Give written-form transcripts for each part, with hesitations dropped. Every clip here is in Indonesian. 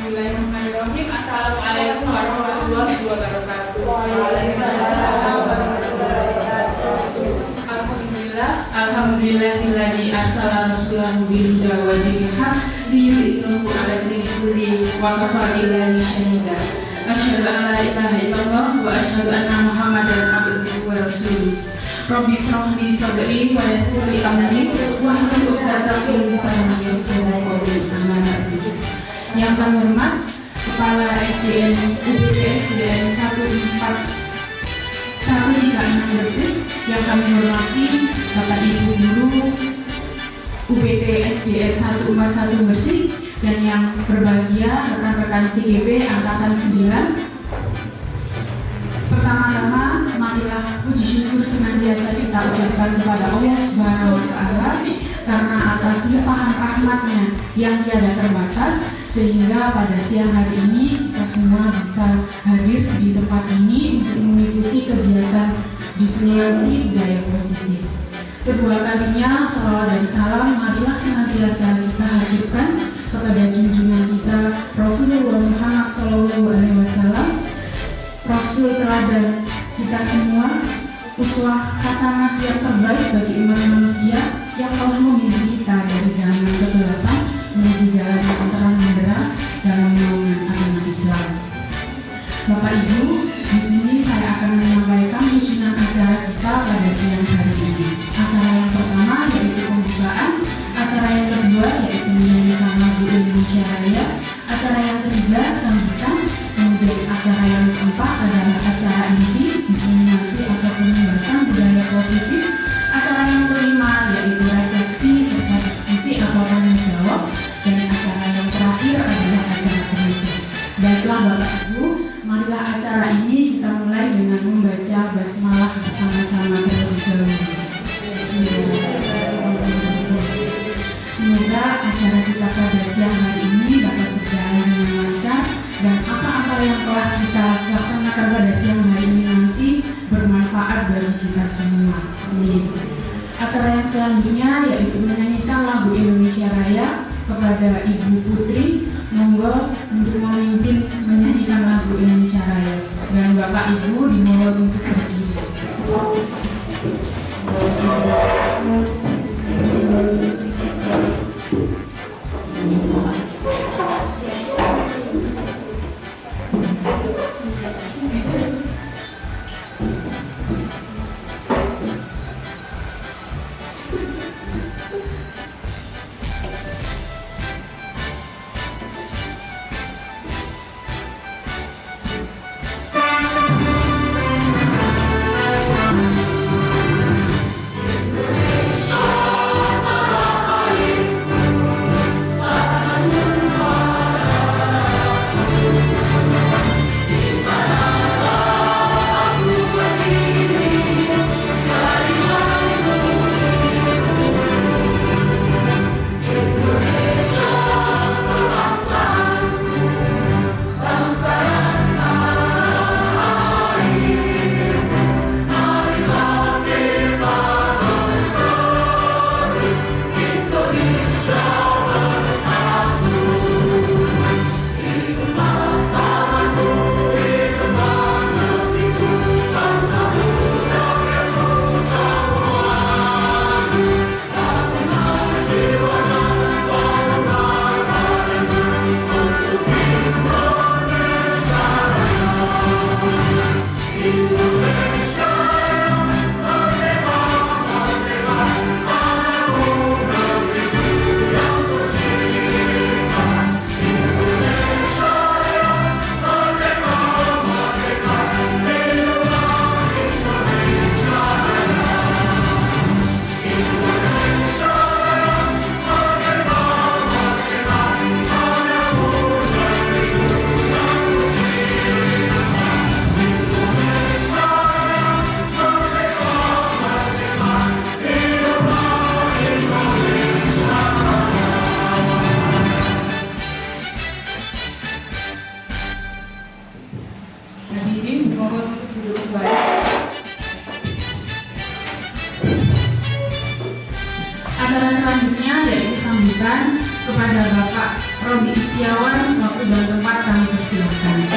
Bismillahirrahmanirrahim. Assalamualaikum warahmatullahi wabarakatuh. Waalaikumsalam warahmatullahi wabarakatuh. Alhamdulillahilladzi arsala rasulahu bil huda wa dinil haq liyudhhirahu 'ala dini kulli wa kafa billahi shahida. Asyhadu an la ilaha illallah wa asyhadu anna Muhammadan abduhu wa rasuluh. Rabbi shrah li sadri wa yassir li amri wahlul 'uqdatam min lisani yafqahu qawli. Yang terhormat Kepala SDN UPT SDN 136 Gresik, yang kami hormati Bapak Ibu Guru UPT SDN 141 Gresik, dan yang berbahagia rekan-rekan CGP Angkatan 9. Pertama-tama, marilah puji syukur senantiasa kita ucapkan kepada Allah Subhanahu wa Ta'ala karena atas limpahan rahmat-Nya yang tiada terbatas, sehingga pada siang hari ini kita semua bisa hadir di tempat ini untuk mengikuti kegiatan diseminasi budaya positif. Kedua kalinya, salawat dan salam marilah senantiasa kita hadirkan kepada junjungan kita Rasulullah Muhammad SAW, Rasul teladan kita semua, uswah hasanah yang terbaik bagi umat manusia yang telah membimbing kita dari jalan kegelapan menuju jalan yang terang benderang dalam naungan agama Islam. Bapak Ibu, di sini saya akan menyampaikan susunan acara kita pada siang hari ini. Acara yang pertama yaitu pembukaan, acara yang kedua yaitu menyanyikan lagu Indonesia Raya, acara yang ketiga sambutan, kemudian acara yang keempat adalah acara inti diseminasi atau pembahasan budaya positif, acara yang kelima yaitu refleksi serta diskusi atau tanya jawab, dan acara yang terakhir adalah acara penutup. Baiklah Bapak Ibu, marilah acara ini kita mulai dengan membaca basmalah bersama-sama terlebih dahulu. Semoga acara kita pada siang hari ini dapat berjalan dengan lancar dan apa-apa yang telah kita laksanakan pada siang hari ini nanti bermanfaat bagi kita semua. Amin. Acara yang selanjutnya yaitu menyanyikan lagu Indonesia Raya. Kepada Ibu Putri, monggo untuk memimpin menyanyikan lagu Indonesia Raya, dan Bapak Ibu dimohon untuk berdiri. Acara selanjutnya yaitu sambutan kepada Bapak Robi Istiawan, waktu dan tempat kami persilakan.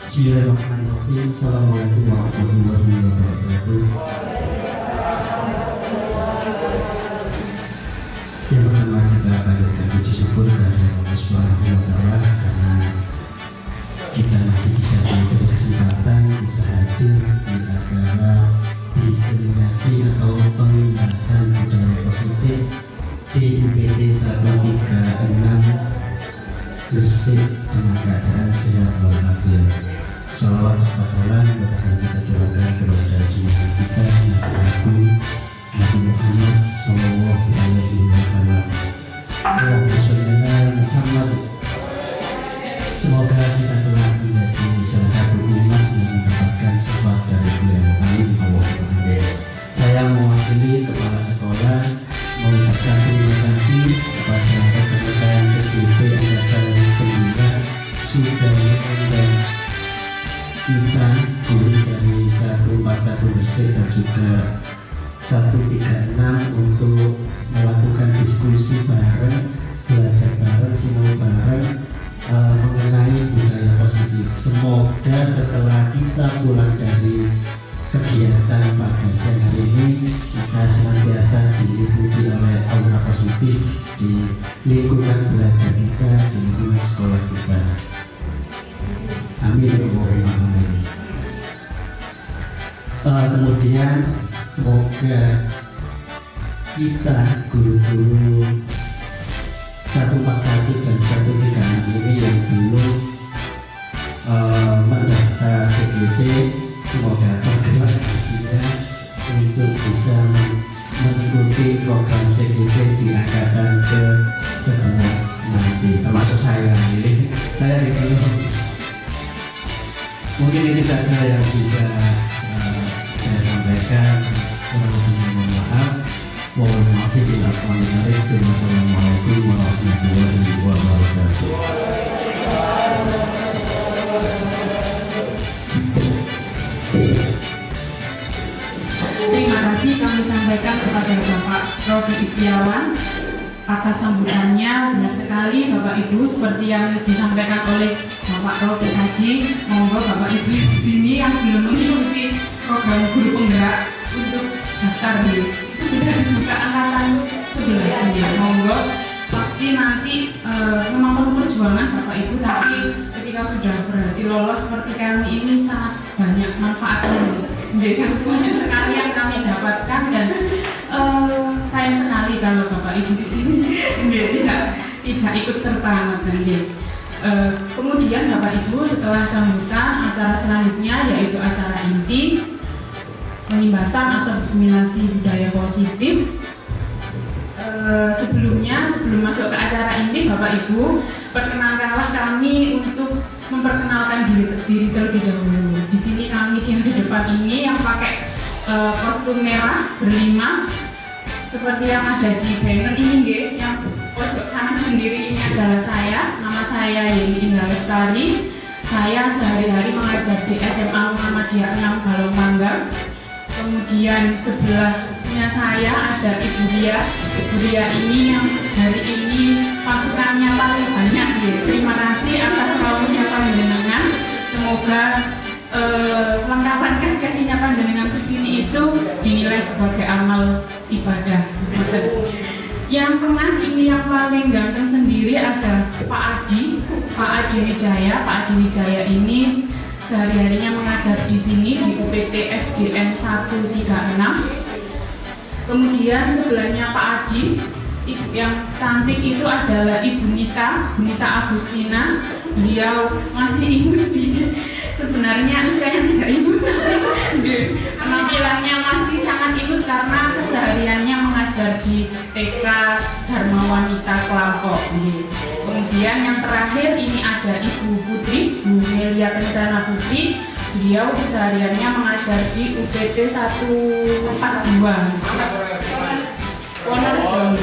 Bismillahirrahmanirrahim. Assalamualaikum warahmatullahi wabarakatuh. Yang pertama kita panjatkan puji syukur kepada Allah Subhanahu wa Ta'ala karena kita masih bisa diberi kesempatan bisa hadir di acara diseminasi atau pembahasan budaya positif di UPT 136 Gresik dengan keadaan sehat walafiat. Salawat serta salam kepada kita curahkan kepada junjungan kita Nabi Muhammad Sallallahu Alaihi Wasallam. Allahumma sholli ala Muhammad. Semoga kita telah menjadi salah satu umat yang mendapatkan sifat dari beliau. Amin. Allahumma. Saya mewakili kepala sekolah mengucapkan terima kasih kepada rekan-rekan CGP Angkatan 9 sudah mengundang kita guru dari 141 Gresik dan juga 136 untuk melakukan diskusi bareng, belajar bareng, sinau bareng mengenai budaya positif. Semoga setelah kita pulang dari kegiatan pada siang hari ini kita senantiasa diliputi oleh aura positif di lingkungan belajar kita, di lingkungan sekolah kita. Amin. Kemudian semoga kita guru-guru 141 dan 136 ini yang belum mendaftar CGP semoga bergerak hatinya untuk bisa mengikuti program CGP di angkatan ke-11 nanti, termasuk saya ini. Saya itu mungkin itu saja yang bisa saya sampaikan. Kurang lebihnya mohon maaf. Mohon maaf bila kami menarik. Wassalamualaikum warahmatullahi wabarakatuh. Terima kasih kami sampaikan kepada Bapak Robi Istiawan atas sambutannya. Benar sekali Bapak Ibu, seperti yang disampaikan oleh Bapak Robi tadi, monggo Bapak Ibu di sini yang belum mengikuti program guru penggerak untuk daftar itu sudah dibuka angkatan 11 ya. Monggo, pasti nanti memang perlu perjuangan Bapak Ibu, tapi ketika sudah berhasil lolos seperti kami ini sangat banyak manfaatnya. Jadi banyak sekali yang kami dapatkan dan sayang sekali kalau Bapak Ibu di sini tidak ikut serta. Kemudian Bapak Ibu setelah sambutan, acara selanjutnya yaitu acara inti penimbasan atau diseminasi budaya positif. Sebelum masuk ke acara inti, Bapak Ibu, perkenalkanlah kami untuk memperkenalkan diri terlebih dahulu. Di sini kami yang di depan ini yang pakai kostum merah berlima, seperti yang ada di banner ini, yang pojok kanan sendiri ini adalah saya. Nama saya Yeni Indah Lestari. Saya sehari-hari mengajar di SMA Muhammadiyah 6 Balong Mangga. Kemudian sebelahnya saya ada Ibu Lia. Ibu Lia ini yang hari ini pasukannya paling banyak. Terima kasih atas rawuhnya panjenengan. Semoga lengkapan kakinya panjenengan di sini itu dinilai sebagai amal ibadah. Yang pernah ini yang paling ganteng sendiri ada Pak Adi Wijaya. Pak Adi Wijaya ini sehari-harinya mengajar di sini di UPT SDN 136. Kemudian sebelahnya Pak Adi yang cantik itu adalah Ibu Nita Agustina. Beliau masih ingat sebenarnya usianya tidak imut, tapi penampilannya masih sangat imut karena kesehariannya mengajar di TK Dharma Wanita Kelampok. Kemudian yang terakhir ini ada Ibu Putri, Bu Melia Kencana Putri. Beliau kesehariannya mengajar di UPT 142 Wonorejo.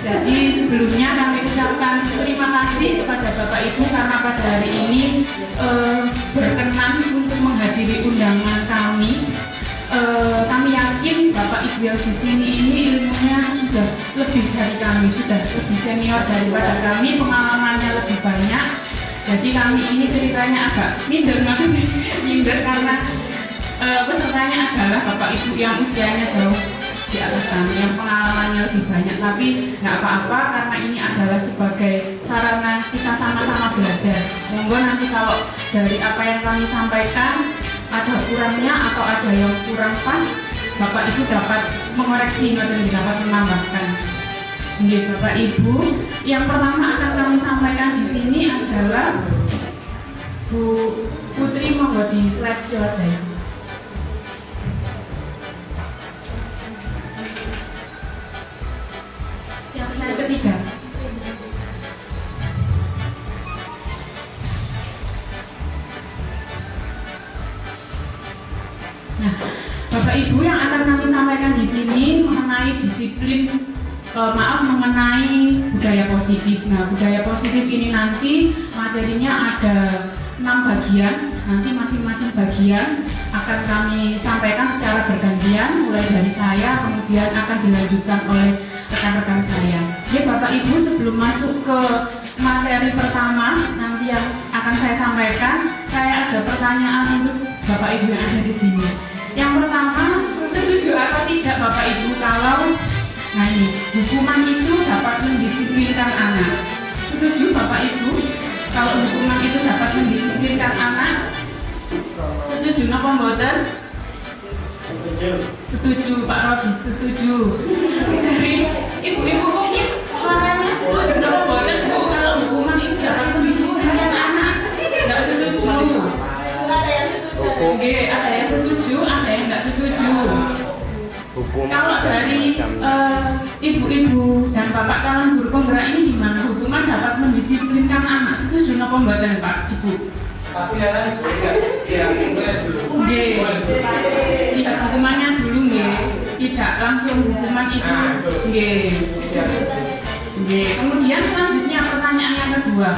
Jadi sebelumnya kami ucapkan terima kasih kepada Bapak Ibu karena pada hari ini berkenan untuk menghadiri undangan kami. Kami yakin Bapak Bapak Ibu yang di sini ini ilmunya sudah lebih dari kami, sudah lebih senior daripada kami, pengalamannya lebih banyak. Jadi kami ini ceritanya agak minder karena pesertanya adalah Bapak Ibu yang usianya jauh di atas kami, yang pengalamannya lebih banyak. Tapi nggak apa-apa karena ini adalah sebagai sarana kita sama-sama belajar. Monggo nanti kalau dari apa yang kami sampaikan ada kurangnya atau ada yang kurang pas, Bapak Ibu dapat mengoreksi atau dapat menambahkan. Oke, Bapak Ibu, yang pertama akan kami sampaikan di sini adalah Bu Putri, monggo di slideshow aja ya. Yang slide ketiga. Nah, Bapak Ibu yang akan kami sampaikan di sini mengenai disiplin, mengenai budaya positif. Nah, budaya positif ini nanti materinya ada 6 bagian. Nanti masing-masing bagian akan kami sampaikan secara bergantian, mulai dari saya, kemudian akan dilanjutkan oleh rekan-rekan saya. Ya, Bapak Ibu, sebelum masuk ke materi pertama nanti yang akan saya sampaikan, saya ada pertanyaan untuk Bapak Ibu yang ada di sini. Yang pertama, setuju atau tidak Bapak Ibu kalau hukuman itu dapat mendisiplinkan anak? Setuju Bapak Ibu kalau hukuman itu dapat mendisiplinkan anak? Setuju napa mboten? Setuju Pak Robi, setuju. Dari ibu-ibu mungkin suaranya setuju napa mboten Bu kalau hukuman itu dapat mendisiplinkan anak? Enggak setuju. Oke, ada yang setuju, ada yang nggak setuju. Kalau dari ibu-ibu dan bapak calon guru penggerak ini gimana? Hukuman dapat mendisiplinkan anak, setuju napa mboten Pak Ibu? Tidak hukumannya dulu nggih, tidak langsung hukuman itu nggih. Kemudian selanjutnya pertanyaan yang kedua.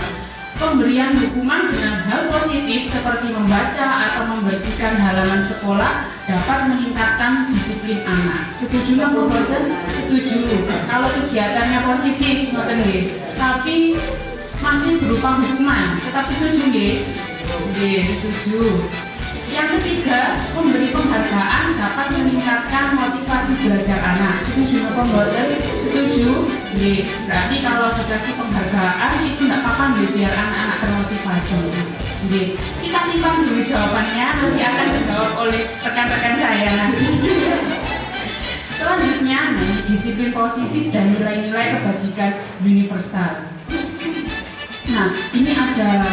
Pemberian hukuman dengan hal positif seperti membaca atau membersihkan halaman sekolah dapat meningkatkan disiplin anak. Setuju nggak Bu Boten? Setuju. Kalau kegiatannya positif, ngoten nggih. Tapi masih berupa hukuman, tetap setuju nggih? Nggih, setuju. Yang ketiga, memberi penghargaan dapat meningkatkan motivasi belajar anak. Setuju nggak Boten? Setuju. Nggih, berarti kalau dikasih penghargaan itu nggak apa-apa nggih, biar anak-anak termotivasi. Nggih, kita simpan dulu jawabannya, nanti akan dijawab oleh rekan-rekan saya nanti. Selanjutnya, disiplin positif dan nilai-nilai kebajikan universal. Nah, ini ada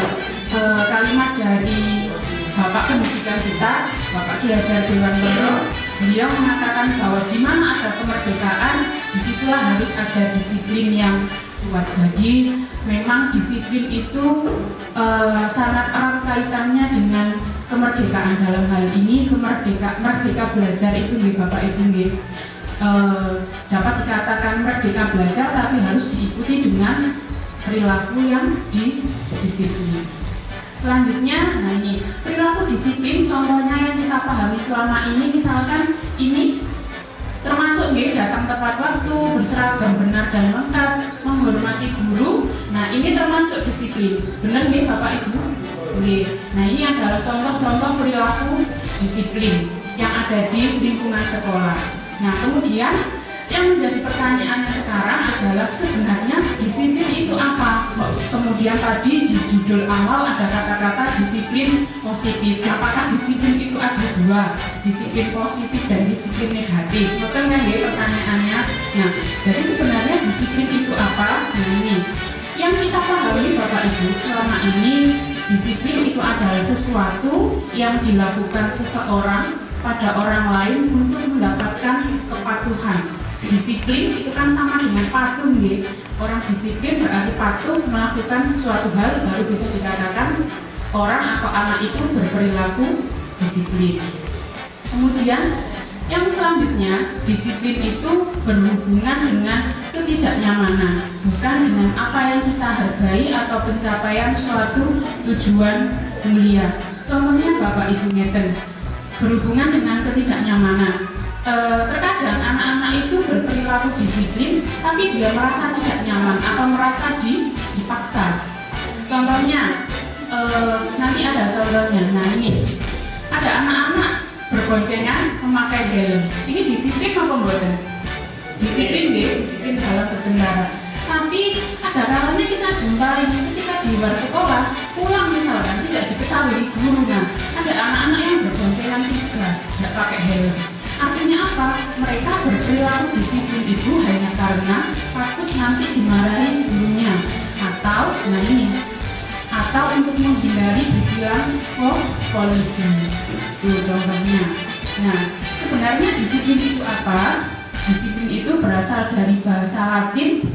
kalimat dari Bapak Pendidikan kita, Bapak Ki Hajar Dewantoro. Beliau mengatakan bahwa di mana ada kemerdekaan, disitulah harus ada disiplin yang kuat. Jadi memang disiplin itu sangat erat kaitannya dengan kemerdekaan. Dalam hal ini merdeka belajar itu nggih Bapak Ibu nggih. Dapat dikatakan merdeka belajar tapi harus diikuti dengan perilaku yang disiplin. Selanjutnya, ini perilaku disiplin. Contohnya yang kita pahami selama ini, misalkan ini termasuk nggih, datang tepat waktu, berseragam benar dan lengkap, menghormati guru. Nah, ini termasuk disiplin. Benar nggih Bapak Ibu? Nggih. Nah, ini adalah contoh-contoh perilaku disiplin yang ada di lingkungan sekolah. Nah, kemudian yang menjadi pertanyaannya sekarang adalah sebenarnya disiplin itu apa? Kemudian tadi di judul awal ada kata-kata disiplin positif. Apakah disiplin itu ada dua? Disiplin positif dan disiplin negatif. Betul kan ya pertanyaannya? Nah, jadi sebenarnya disiplin itu apa? Nah, ini yang kita pahami Bapak Ibu selama ini, disiplin itu adalah sesuatu yang dilakukan seseorang pada orang lain untuk mendapatkan kepatuhan. Disiplin itu kan sama dengan patuh ya. Orang disiplin berarti patuh melakukan suatu hal, baru bisa dikatakan orang atau anak itu berperilaku disiplin. Kemudian yang selanjutnya, disiplin itu berhubungan dengan ketidaknyamanan, bukan dengan apa yang kita hargai atau pencapaian suatu tujuan mulia. Contohnya Bapak Ibu ngeten, berhubungan dengan ketidaknyamanan. terkadang anak-anak itu berperilaku disiplin tapi dia merasa tidak nyaman atau merasa dipaksa. Contohnya, nanti ada contohnya. Nah ini ada anak-anak berboncengan memakai helm. Ini disiplin apa bukan? Disiplin deh, disiplin dalam berkendara. Tapi ada kalanya kita jumpai ketika di luar sekolah pulang misalkan tidak diketahui guru. Nah, ada anak-anak yang berboncengan 3 tidak pakai helm. Artinya apa? Mereka berperilaku disiplin itu hanya karena takut nanti dimarahi gurunya atau untuk menghindari ditilang polisi. Itu contohnya. Nah, sebenarnya disiplin itu apa? Disiplin itu berasal dari bahasa Latin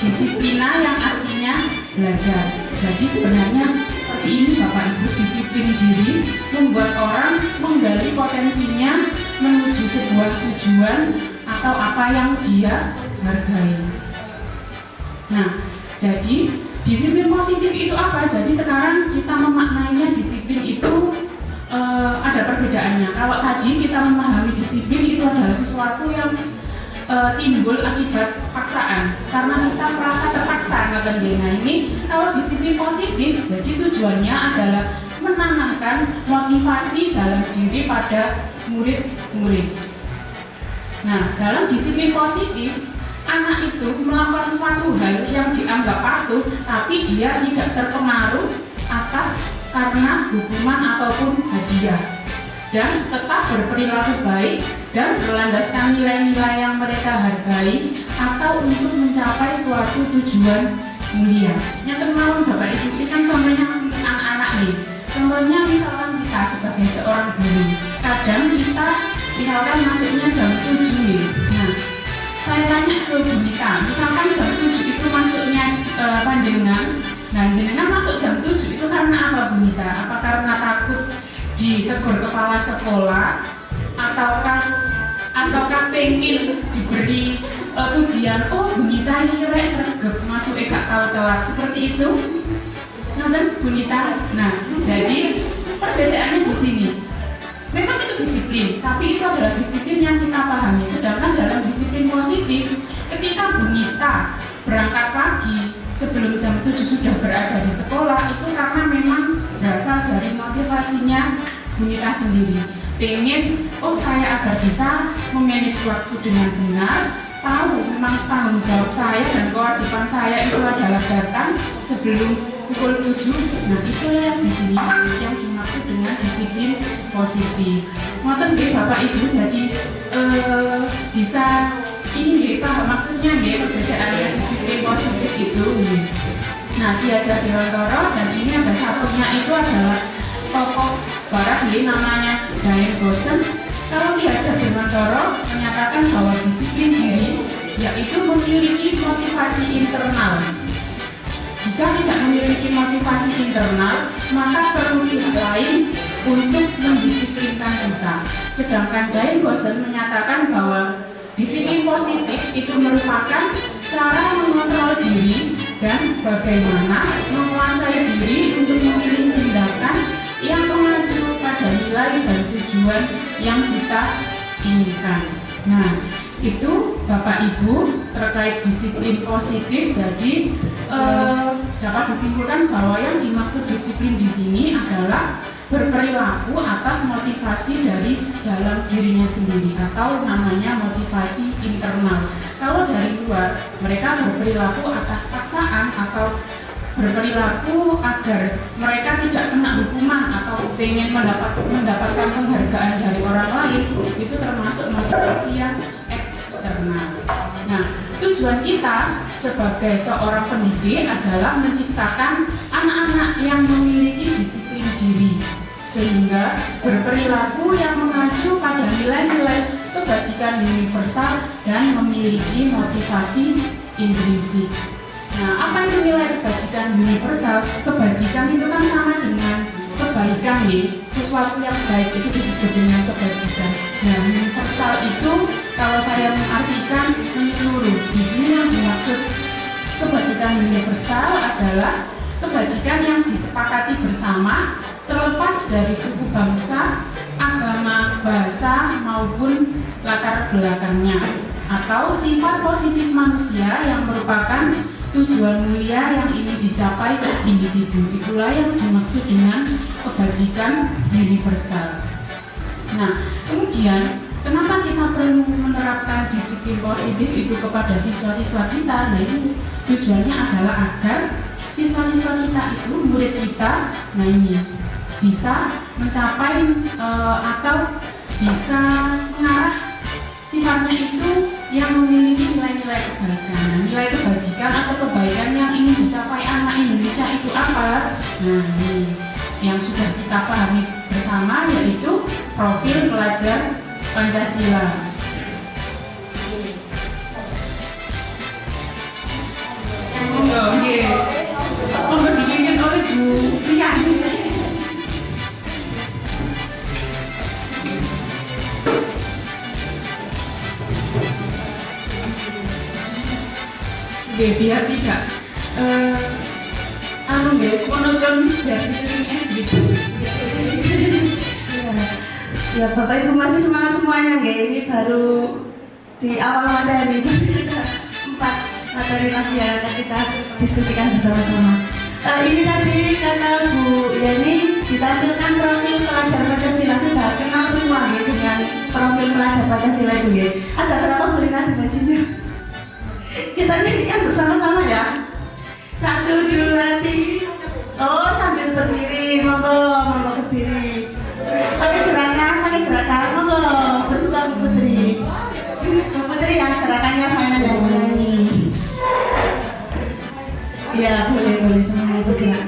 disiplina yang artinya belajar. Jadi sebenarnya seperti ini Bapak Ibu, disiplin diri membuat orang menggali potensinya menuju sebuah tujuan atau apa yang dia hargai. Nah, jadi disiplin positif itu apa? Jadi sekarang kita memaknainya disiplin itu ada perbedaannya. Kalau tadi kita memahami disiplin itu adalah sesuatu yang timbul akibat paksaan karena kita merasa terpaksa. Nah ini kalau disiplin positif, jadi tujuannya adalah menanamkan motivasi dalam diri pada murid-murid. Nah, dalam disiplin positif, anak itu melakukan suatu hal yang dianggap patuh, tapi dia tidak terpengaruh atas karena hukuman ataupun hadiah, dan tetap berperilaku baik dan berlandaskan nilai-nilai yang mereka hargai atau untuk mencapai suatu tujuan mulia. Yang termalu Bapak Ibu, ini kan contohnya anak-anak nih. Contohnya misalkan kita sebagai seorang guru, kadang kita misalkan masuknya jam 7 nih. Nah, saya tanya ke Bu Nita, misalkan jam 7 itu masuknya panjenengan. Nah, jenengan masuk jam 7 itu karena apa Bu Nita? Apa karena takut ditegur kepala sekolah, ataukah pengen diberi pujian, oh Bu Nita ini rek sregep masuk gak tahu telat, seperti itu? Nonton Bu Nita. Nah, jadi perbedaannya di sini. Memang itu disiplin, tapi itu adalah disiplin yang kita pahami. Sedangkan dalam disiplin positif, ketika Bu Nita berangkat pagi sebelum jam 7 sudah berada di sekolah, itu karena memang berasal dari motivasinya Bu Nita sendiri. Pengen, oh saya agar bisa memanage waktu dengan benar, tahu memang tanggung jawab saya dan kewajiban saya itu adalah datang sebelum pukul 7. Nah, itulah yang di sini yang dimaksud dengan disiplin positif. Ngoten nggih Bapak Ibu, jadi bisa ini nggih paham maksudnya nggih perbedaannya disiplin positif itu. Nah, Ki Hajar Dewantara, dan ini ada satunya itu adalah tokoh barat nggih namanya Daeng Gosen. Kalau Ki Hajar Dewantara menyatakan bahwa disiplin diri yaitu memiliki motivasi internal. Jika tidak memiliki motivasi internal, maka perlu pihak lain untuk mendisiplinkan kita. Sedangkan Daeng Gosen menyatakan bahwa disiplin positif itu merupakan cara mengontrol diri dan bagaimana menguasai diri untuk memilih tindakan yang mengacu pada nilai dan tujuan yang kita inginkan. Nah, itu Bapak Ibu terkait disiplin positif. Jadi dapat disimpulkan bahwa yang dimaksud disiplin di sini adalah berperilaku atas motivasi dari dalam dirinya sendiri atau namanya motivasi internal. Kalau dari luar mereka berperilaku atas paksaan atau berperilaku agar mereka tidak kena hukuman atau pengen mendapatkan penghargaan dari orang lain, itu termasuk motivasi yang eksternal. Nah, tujuan kita sebagai seorang pendidik adalah menciptakan anak-anak yang memiliki disiplin diri, sehingga berperilaku yang mengacu pada nilai-nilai kebajikan universal dan memiliki motivasi intrinsik. Nah, apa itu nilai kebajikan universal? Kebajikan itu kan sama dengan kebaikan nih. Sesuatu yang baik itu disebut dengan kebajikan. Nah, universal itu kalau saya mengartikan menyeluruh. Di sini yang dimaksud kebajikan universal adalah kebajikan yang disepakati bersama, terlepas dari suku bangsa agama, bahasa, maupun latar belakangnya, atau sifat positif manusia yang merupakan tujuan mulia yang ingin dicapai individu. Itulah yang dimaksud dengan kebajikan universal. Nah, kemudian kenapa kita perlu menerapkan disiplin positif itu kepada siswa-siswa kita? Nah, ini tujuannya adalah agar siswa-siswa kita itu, murid kita, nah ini bisa mencapai atau bisa mengarah sifatnya itu yang memiliki nilai-nilai kebaikan. Nah, nilai kebajikan atau kebaikan yang ingin dicapai anak Indonesia itu apa? Nah, ini yang sudah kita pahami bersama, yaitu profil pelajar Pancasila. Dipimpin oleh Bu Rian. Biar tidak monoton dari sering gitu. Ya, Bapak Ibu masih semangat semuanya nggih. Ini baru di awal materi, masih ada 4 materi lagi yang akan kita diskusikan bersama-sama. Ini tadi kata Bu Yani ditampilkan profil pelajar Pancasila, sudah kenal semua ya dengan profil pelajar Pancasila itu ya. Ada berapa boleh nanti bacinya? Kita nyanyikan bersama-sama ya. 1, 2, 3. Oh, sambil berdiri, monggo berdiri. Pakai gerakan, monggo berdua Bu Putri. Bu Putri ya, gerakannya saya yang menyanyi. Ya, boleh semuanya bergerak.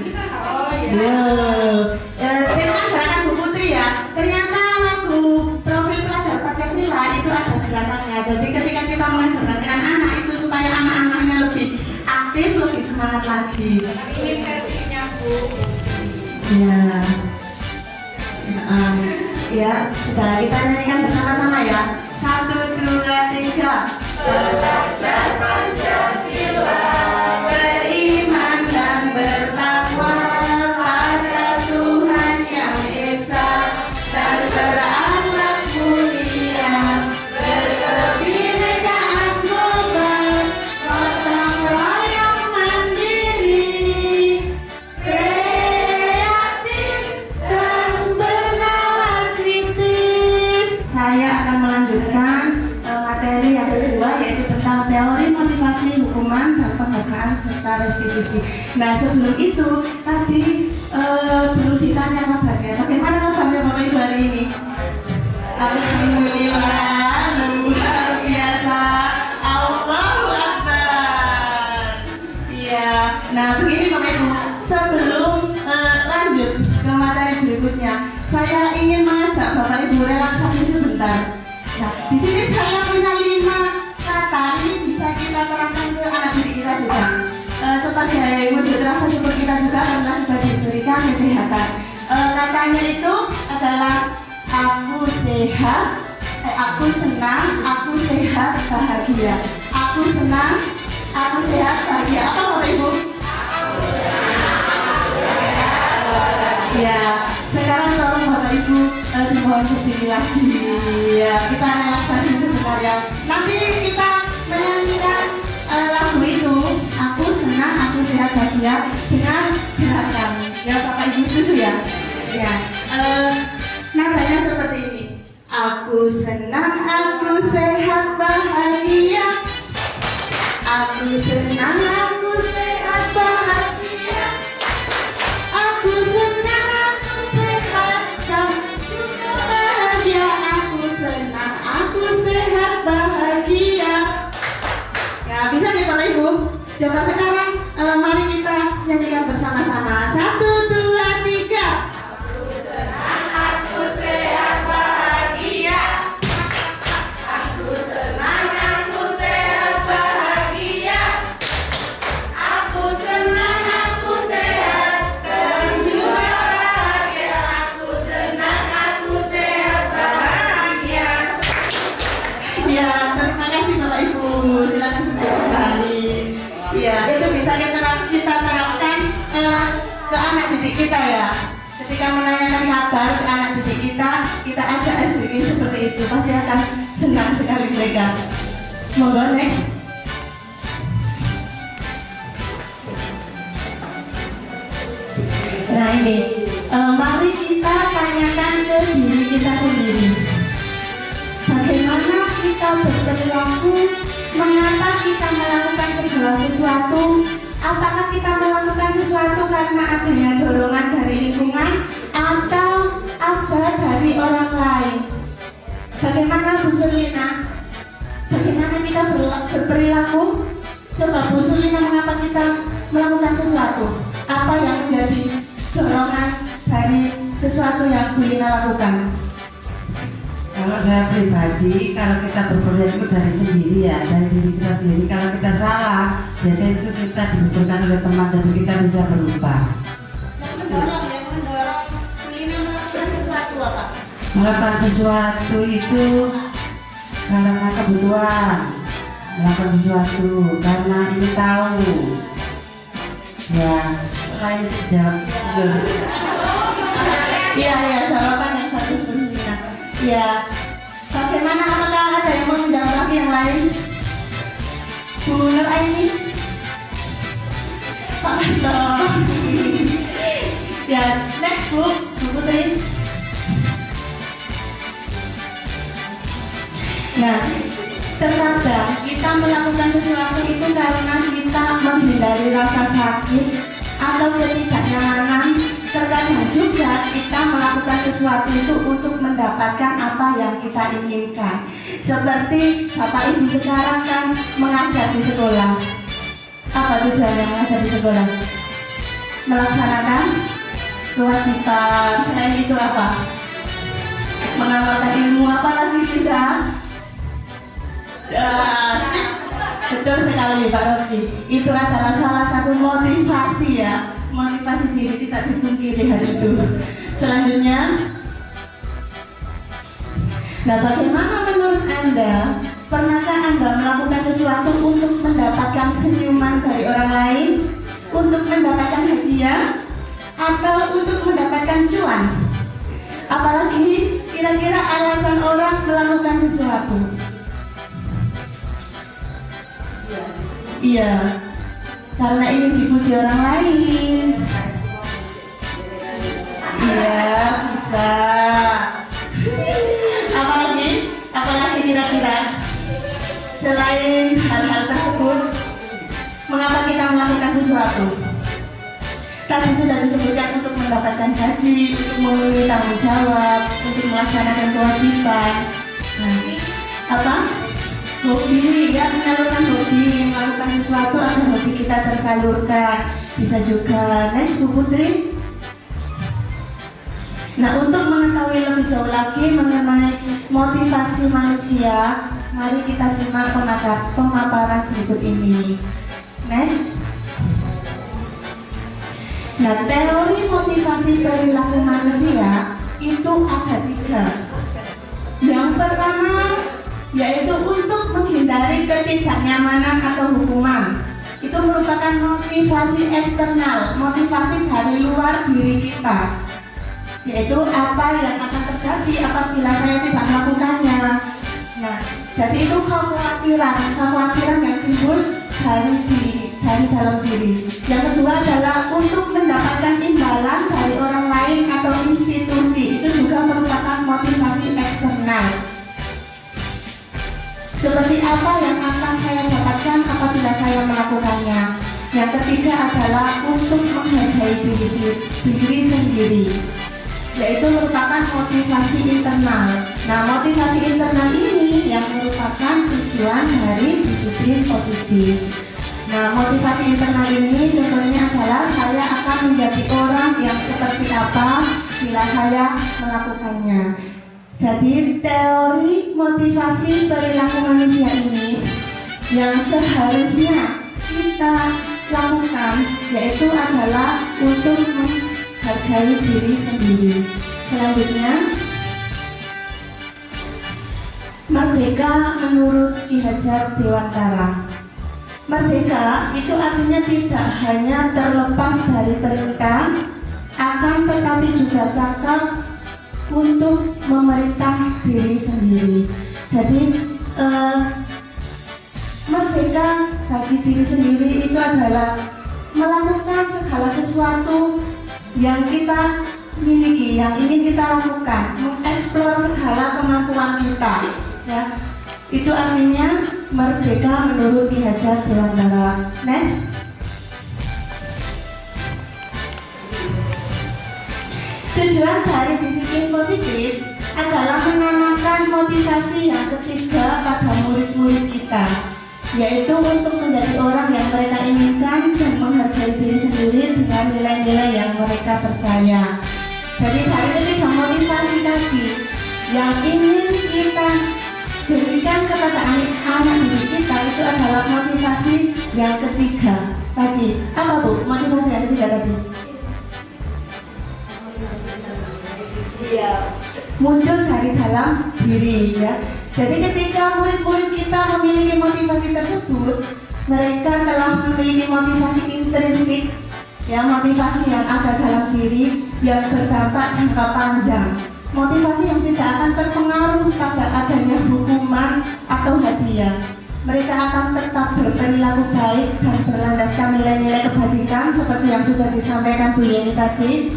Terima gerakan Bu Putri ya. Ternyata lagu profil pelajar Pancasila itu ada gerakannya. Jadi ketika kita mengajarkan ke anak-anak itu supaya anak-anaknya lebih aktif, lebih semangat lagi. Ini versinya Bu. Ya, sudah kita nyanyikan bersama-sama ya. 1, 2, 3. Belajar Pancasila, beriman dan bertakwa pada Tuhan yang Esa dan berakhlak mulia, berkebinekaan global, gotong royong mandiri, kreatif dan bernalar kritis. Saya akan melanjutkan materi yang kedua, yaitu tentang teori motivasi, hukuman, dan penghargaan serta restitusi. Nah, sebelum itu tadi belum ditanya kabarnya. Bagaimana kabarnya Bapak Ibu hari ini? Alhamdulillah, luar biasa. Allahu Akbar. Iya. Nah, begini Bapak Ibu, sebelum lanjut ke materi berikutnya, saya ingin mengajak Bapak Ibu relaksasi sebentar. Nah, di sini saya punya 5 kata, ini bisa kita terapkan ke anak didik kita juga. Sebagai wujud rasa syukur kita juga karena sudah diberikan kesehatan. Katanya itu adalah aku sehat, aku senang, aku sehat, bahagia. Aku senang, aku sehat, bahagia. Apa Bapak Ibu? Aku senang, aku sehat, bahagia. Ya, sekarang tolong Bapak Ibu dimohon berdiri lagi. Ya, kita relaksasi sebentar ya. Nanti kita menyanyikan lagu itu, aku senang, aku sehat, bahagia, dengan gerakan. Ya, Bapak Ibu setuju ya? Ya, nadanya seperti ini. Aku senang, aku sehat, bahagia. Aku senang, aku sehat, bahagia. Aku senang, aku sehat, dan juga bahagia. Aku senang, aku sehat, bahagia. Ya, bisa nih Bapak Ibu. Coba sekarang mari kita nyanyikan bersama-sama. 1, 2, 3. Aku senang, aku sehat, bahagia. Aku senang, aku sehat, bahagia. Aku senang, aku sehat, dan juga bahagia. Aku senang, aku sehat, bahagia. Ya, terima kasih Bapak Ibu. Silakan duduk kembali. Ya, itu bisa kita terapkan ke anak didik kita ya. ketika menanyakan kabar ke anak didik kita ajak bikin seperti itu, pasti akan senang sekali mereka. Monggo next. Nah ini, mari kita tanyakan ke diri kita sendiri. Bagaimana kita berperilaku? Mengapa kita melakukan segala sesuatu? Apakah kita melakukan sesuatu karena adanya dorongan dari lingkungan atau ada dari orang lain? Bagaimana Bu Sulina? Bagaimana kita berperilaku? Coba Bu Sulina, mengapa kita melakukan sesuatu? Apa yang menjadi dorongan dari sesuatu yang Bu Lina lakukan? Kalau saya pribadi, kalau kita berperilaku dari sendiri ya, dari diri kita sendiri. Kalau kita salah, biasanya itu kita dibutuhkan oleh teman, jadi kita bisa berubah. Yang mendorong Bu Lina melakukan sesuatu apa? Melakukan sesuatu itu karena kebutuhan, melakukan sesuatu karena ingin tahu. Ya, lain itu jawab. Iya, jawaban yang bagus Bu Lina. Ya, bagaimana, apakah ada yang mau menjawab lagi yang lain? Bu Nur Aini? Pak Anton. Ya, next Bu Putri. Nah, terkadang kita melakukan sesuatu itu karena kita menghindari rasa sakit atau ketidaknyamanan. Terkadang juga kita melakukan sesuatu itu untuk mendapatkan apa yang kita inginkan. Seperti Bapak Ibu sekarang kan mengajar di sekolah. Apa tujuannya mengajar di sekolah? Melaksanakan kewajiban. Selain itu apa? Mengamalkan ilmu, apa lagi tidak? Betul sekali Pak Rocky. Itu adalah salah satu motivasi ya, motivasi diri, tidak dipungkiri hal itu. Selanjutnya, nah bagaimana menurut Anda? Pernahkah Anda melakukan sesuatu untuk mendapatkan senyuman dari orang lain, untuk mendapatkan hadiah, atau untuk mendapatkan cuan? Apalagi kira-kira alasan orang melakukan sesuatu? Iya, karena ingin dipuji orang lain. Iya, bisa. Apalagi kira-kira selain hal-hal tersebut, mengapa kita melakukan sesuatu? Tadi sudah disebutkan untuk mendapatkan gaji, untuk memenuhi tanggung jawab, untuk melaksanakan kewajiban. Nah, apa? Hobi, ya, menyalurkan hobi, melakukan sesuatu agar hobi kita tersalurkan. Bisa juga. Next Bu Putri. Nah, untuk mengetahui lebih jauh lagi mengenai motivasi manusia, mari kita simak pemaparan berikut ini. Next. Nah, teori motivasi perilaku manusia itu ada 3. Yang pertama yaitu untuk menghindari ketidaknyamanan atau hukuman. Itu merupakan motivasi eksternal, motivasi dari luar diri kita, yaitu apa yang akan terjadi apabila saya tidak melakukannya. Nah, jadi itu kekhawatiran yang timbul dari dalam diri. Yang kedua adalah untuk mendapatkan imbalan dari orang lain atau institusi. Itu juga merupakan motivasi eksternal. Seperti apa yang akan saya dapatkan apabila saya melakukannya. Yang ketiga adalah untuk menghargai diri sendiri, yaitu merupakan motivasi internal. Nah, motivasi internal ini yang merupakan tujuan dari disiplin positif. Nah, motivasi internal ini contohnya adalah saya akan menjadi orang yang seperti apa bila saya melakukannya. Jadi teori motivasi perilaku manusia ini yang seharusnya kita lakukan yaitu adalah untuk menghargai diri sendiri. Selanjutnya, merdeka menurut Ki Hajar Dewantara. Merdeka itu artinya tidak hanya terlepas dari perintah akan tetapi juga cakap untuk memerintah diri sendiri. Jadi merdeka bagi diri sendiri itu adalah melakukan segala sesuatu yang kita miliki, yang ingin kita lakukan, mengeksplor segala kemampuan kita. Ya, itu artinya merdeka menurut Ki Hajar Dewantara. Next. Tujuan dari disiplin positif adalah menanamkan motivasi yang ketiga pada murid-murid kita, yaitu untuk menjadi orang yang mereka inginkan dan menghargai diri sendiri dengan nilai-nilai yang mereka percaya. Jadi dari ketiga motivasi tadi yang ingin kita berikan kepada anak didik kita itu adalah motivasi yang ketiga tadi. Apa Bu motivasi yang ketiga tadi? Iya, muncul dari dalam diri ya. Jadi ketika murid-murid kita memiliki motivasi tersebut, mereka telah memiliki motivasi intrinsik, ya, motivasi yang ada dalam diri yang berdampak jangka panjang, motivasi yang tidak akan terpengaruh pada adanya hukuman atau hadiah. Mereka akan tetap berperilaku baik dan berlandaskan nilai-nilai kebajikan seperti yang sudah disampaikan Bu Yeni tadi.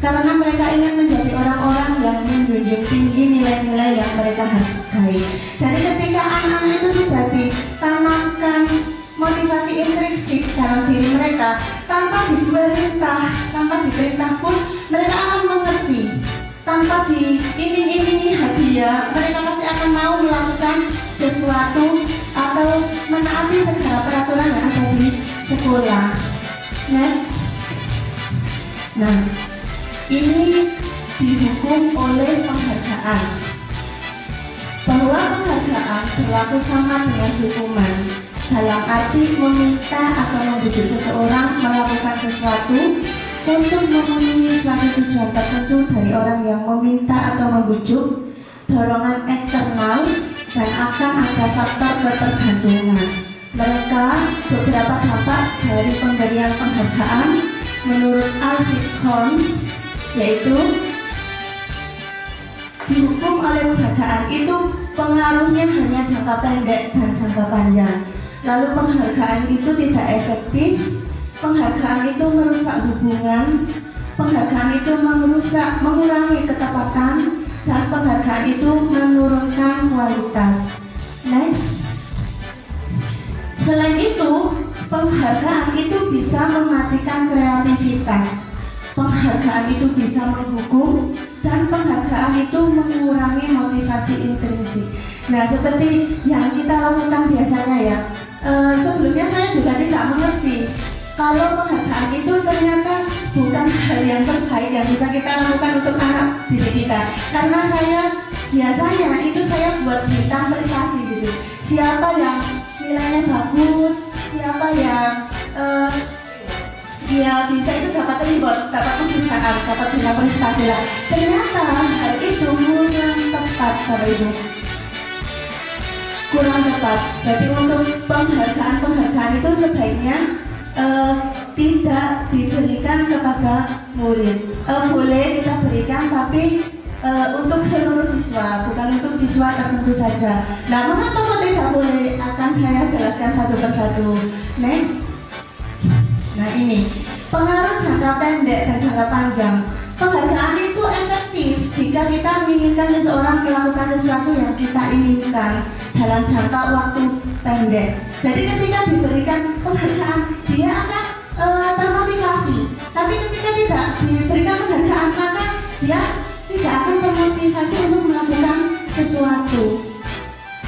Karena mereka ingin menjadi orang-orang yang menjunjung tinggi nilai-nilai yang mereka hargai. Jadi ketika anak-anak itu sudah ditanamkan motivasi intrinsik dalam diri mereka, tanpa diperintah pun mereka akan mengerti. Tanpa diiming-imingi hadiah, mereka pasti akan mau melakukan sesuatu atau menaati segala peraturan yang ada di sekolah. Next. Nah, ini dihukum oleh penghargaan, bahwa penghargaan berlaku sama dengan hukuman dalam arti meminta atau membujuk seseorang melakukan sesuatu untuk memenuhi suatu tujuan tertentu dari orang yang meminta atau membujuk, dorongan eksternal, dan akan ada faktor ketergantungan. Beberapa dampak dari pemberian penghargaan menurut Alfred Kohn yaitu dihukum oleh penghargaan itu pengaruhnya hanya jangka pendek dan jangka panjang. Lalu penghargaan itu tidak efektif, penghargaan itu merusak hubungan, penghargaan itu mengurangi ketepatan, dan penghargaan itu menurunkan kualitas. Next. Selain itu, penghargaan itu bisa mematikan kreativitas. Penghargaan itu bisa menghukum dan penghargaan itu mengurangi motivasi intrinsik. Nah, seperti yang kita lakukan biasanya ya. Sebelumnya saya juga tidak mengerti kalau penghargaan itu ternyata bukan hal yang terbaik yang bisa kita lakukan untuk anak didik kita. Karena biasanya saya buat bintang prestasi gitu. Siapa yang nilainya bagus, siapa yang dia bisa itu dapat reward, dapat penghargaan, dapat bintang prestasi lah. Ternyata hal itu kurang tepat, Bapak Ibu. Kurang tepat. Jadi untuk penghargaan itu sebaiknya tidak diberikan kepada murid. Boleh kita berikan, tapi untuk seluruh siswa, bukan untuk siswa tertentu saja. Nah, mengapa kok tidak boleh? Akan saya jelaskan satu persatu. Next. Nah, ini pengaruh jangka pendek dan jangka panjang. Penghargaan itu efektif jika kita menginginkan seseorang melakukan sesuatu yang kita inginkan dalam jangka waktu pendek. Jadi ketika diberikan penghargaan, dia akan termotivasi. Tapi ketika tidak diberikan penghargaan, maka dia tidak akan termotivasi untuk melakukan sesuatu.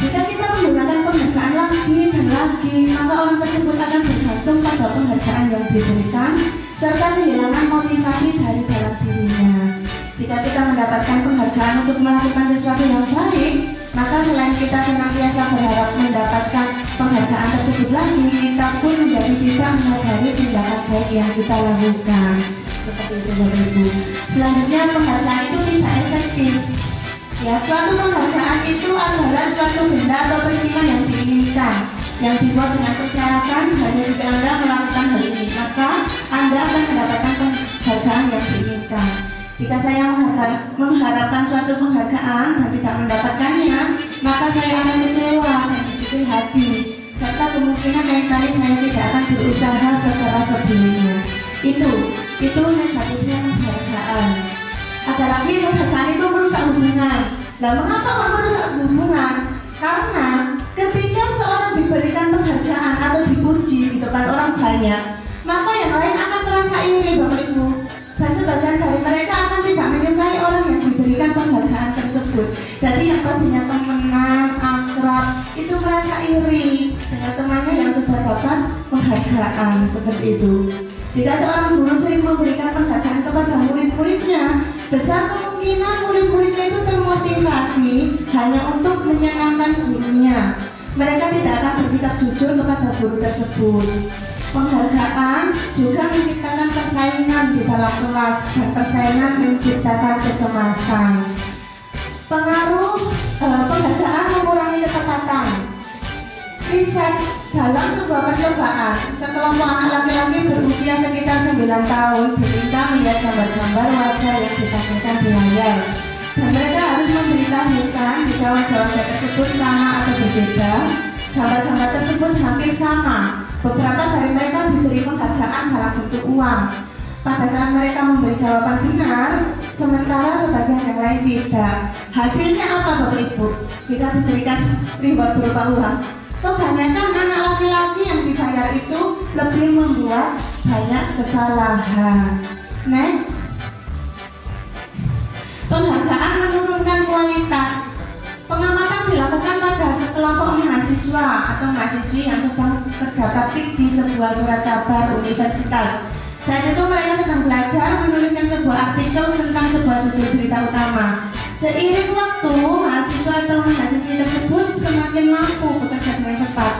Jika kita menggunakan penghargaan lagi dan lagi, maka orang tersebut akan bergantung pada penghargaan yang diberikan serta kehilangan motivasi dari dalam dirinya. Jika kita mendapatkan penghargaan untuk melakukan sesuatu yang baik, maka selain kita senantiasa berharap mendapatkan penghargaan tersebut lagi, kita pun menjadi tidak menyadari tindakan baik yang kita lakukan. Seperti itu, Bapak Ibu. Selanjutnya, penghargaan itu tidak efektif. Ya, suatu penghargaan itu adalah suatu benda atau peristiwa yang diinginkan, yang dibuat dengan persyaratan hanya jika Anda melakukan hal ini, maka Anda akan mendapatkan penghargaan yang diinginkan. Jika saya mengharapkan suatu penghargaan dan tidak mendapatkannya, maka saya akan kecewa dan berkecil hati, serta kemungkinan lain kali saya tidak akan berusaha sekeras sebelumnya. Itu negatifnya penghargaan. Ada lagi penghargaan itu merusak hubungan. Nah, mengapa kok merusak hubungan? Karena ketika seorang diberikan penghargaan atau dipuji di depan orang banyak, maka yang lain akan merasa iri, Bapak Ibu. Dan sebagian dari mereka akan tidak menyukai orang yang diberikan penghargaan tersebut. Jadi yang tadinya temenan, akrab, itu merasa iri dengan temannya yang sudah dapat penghargaan seperti itu. Jika seorang guru sering memberikan penghargaan kepada murid-muridnya, besar kemungkinan murid-muridnya itu termotivasi hanya untuk menyenangkan gurunya. Mereka tidak akan bersikap jujur kepada guru tersebut. Penghargaan juga menciptakan persaingan di dalam kelas, dan persaingan menciptakan kecemasan. Penghargaan mengurangi ketepatan. Riset dalam sebuah percobaan, sekelompok anak laki-laki berusia sekitar 9 tahun diminta melihat gambar-gambar wajah yang ditampilkan di layar, dan mereka harus memberitahukan jika wajah-wajah tersebut sama atau berbeda. Gambar-gambar tersebut hampir sama. Beberapa dari mereka diberi penghargaan dalam bentuk uang. Pada saat mereka memberi jawaban benar, sementara sebagian yang lain tidak. Hasilnya apa, Bapak Ibu? Jika diberikan reward berupa uang, kebanyakan anak laki-laki yang dibayar itu lebih membuat banyak kesalahan. Next, penghargaan menurunkan kualitas. Pengamatan dilakukan pada sekelompok mahasiswa atau mahasiswi yang sedang kerja praktik di sebuah surat kabar universitas. Saat itu mereka sedang belajar menuliskan sebuah artikel tentang sebuah judul berita utama. Seiring waktu, mahasiswa atau mahasiswi tersebut semakin mampu bekerja dengan cepat.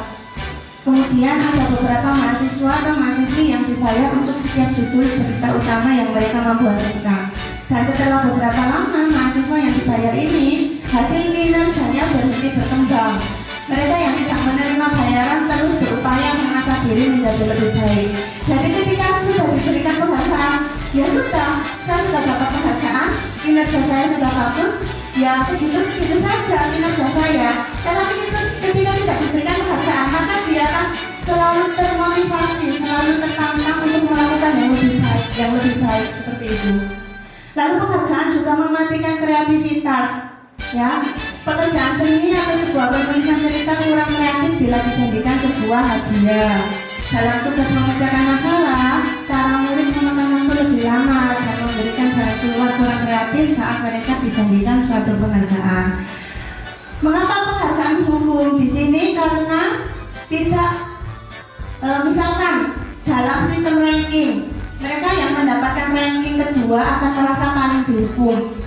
Kemudian ada beberapa mahasiswa atau mahasiswi yang dibayar untuk setiap judul berita utama yang mereka mampu hasilkan. Dan setelah beberapa lama, mahasiswa yang dibayar ini hasil kinerjanya berhenti berkembang. Mereka yang tidak menerima bayaran terus berupaya mengasah diri menjadi lebih baik. Jadi ketika sudah diberikan penghargaan, ya sudah, saya sudah dapat penghargaan, kinerja saya sudah bagus, ya segitu saja kinerja saya. Tetapi ketika tidak diberikan penghargaan, maka dia akan selalu termotivasi, selalu tertantang untuk melakukan yang lebih baik seperti itu. Lalu penghargaan juga mematikan kreativitas. Ya, pekerjaan seni atau sebuah penulisan cerita kurang kreatif bila dijadikan sebuah hadiah. Dalam tugas memecahkan masalah, para murid memakan waktu lebih lama dan memberikan jalan keluar kurang kreatif saat mereka dijadikan suatu penghargaan. Mengapa penghargaan dihukum di sini? Karena tidak, misalkan dalam sistem ranking, mereka yang mendapatkan ranking kedua akan merasa paling dihukum.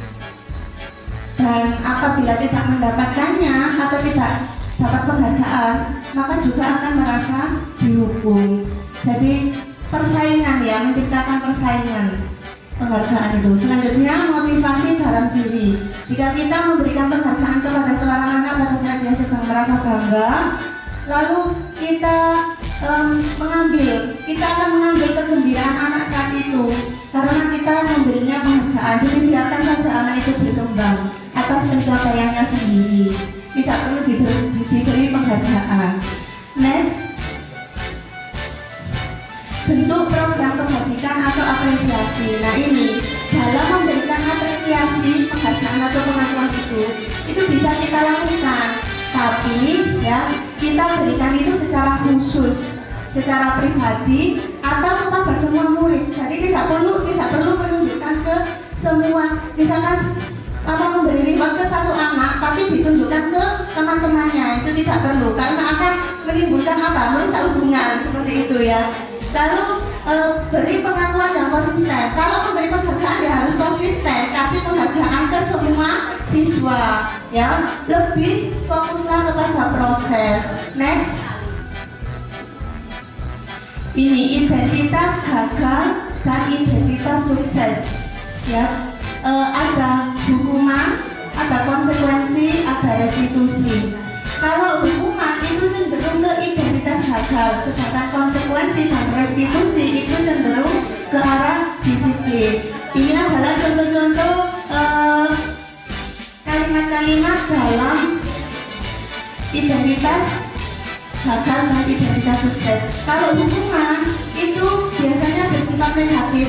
Dan apabila tidak mendapatkannya atau tidak dapat penghargaan, maka juga akan merasa dihukum. Jadi persaingan, ya, menciptakan persaingan penghargaan itu. Selanjutnya, motivasi dalam diri. Jika kita memberikan penghargaan kepada seorang anak pada saat dia sedang merasa bangga, lalu kita akan mengambil kegembiraan anak saat itu karena kita memberinya penghargaan. Jadi biarkan saja anak itu berkembang atas pencapaiannya sendiri, tidak perlu diberi penghargaan. Next, bentuk program kebajikan atau apresiasi. Nah, ini dalam memberikan apresiasi, penghargaan atau pengakuan itu bisa kita lakukan, tapi ya kita berikan itu secara khusus, secara pribadi atau kepada semua murid. Jadi tidak perlu menunjukkan ke semua. Misalkan memberi reward ke satu anak tapi ditunjukkan ke teman-temannya, itu tidak perlu karena akan menimbulkan merusak hubungan seperti itu, ya. Lalu beri pengakuan yang konsisten. Kalau memberi penghargaan ya harus konsisten, kasih penghargaan ke semua siswa, ya. Lebih fokuslah kepada proses. Next, ini identitas gagal dan identitas sukses, ya. Ada hukuman, ada konsekuensi, ada restitusi. Kalau hukuman itu cenderung ke identitas gagal, sedangkan konsekuensi dan restitusi itu cenderung ke arah disiplin. disiplin. Ini adalah contoh-contoh kalimat-kalimat dalam identitas gagal dan identitas sukses. Kalau hukuman itu biasanya bersifat negatif,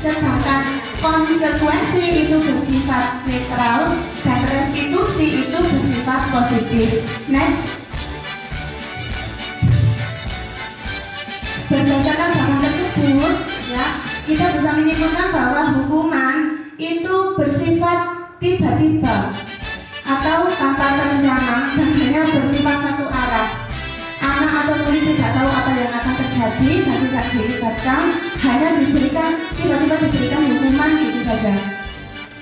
sedangkan konsekuensi itu bersifat netral dan restitusi itu bersifat positif. Next. Berdasarkan bahan tersebut, ya, kita bisa menyimpulkan bahwa hukuman itu bersifat tiba-tiba atau tanpa terencana dan hanya bersifat satu arah. Anak atau murid tidak tahu apa yang akan terjadi dan tidak dilibatkan, hanya diberikan tiba-tiba diberikan hukuman gitu saja.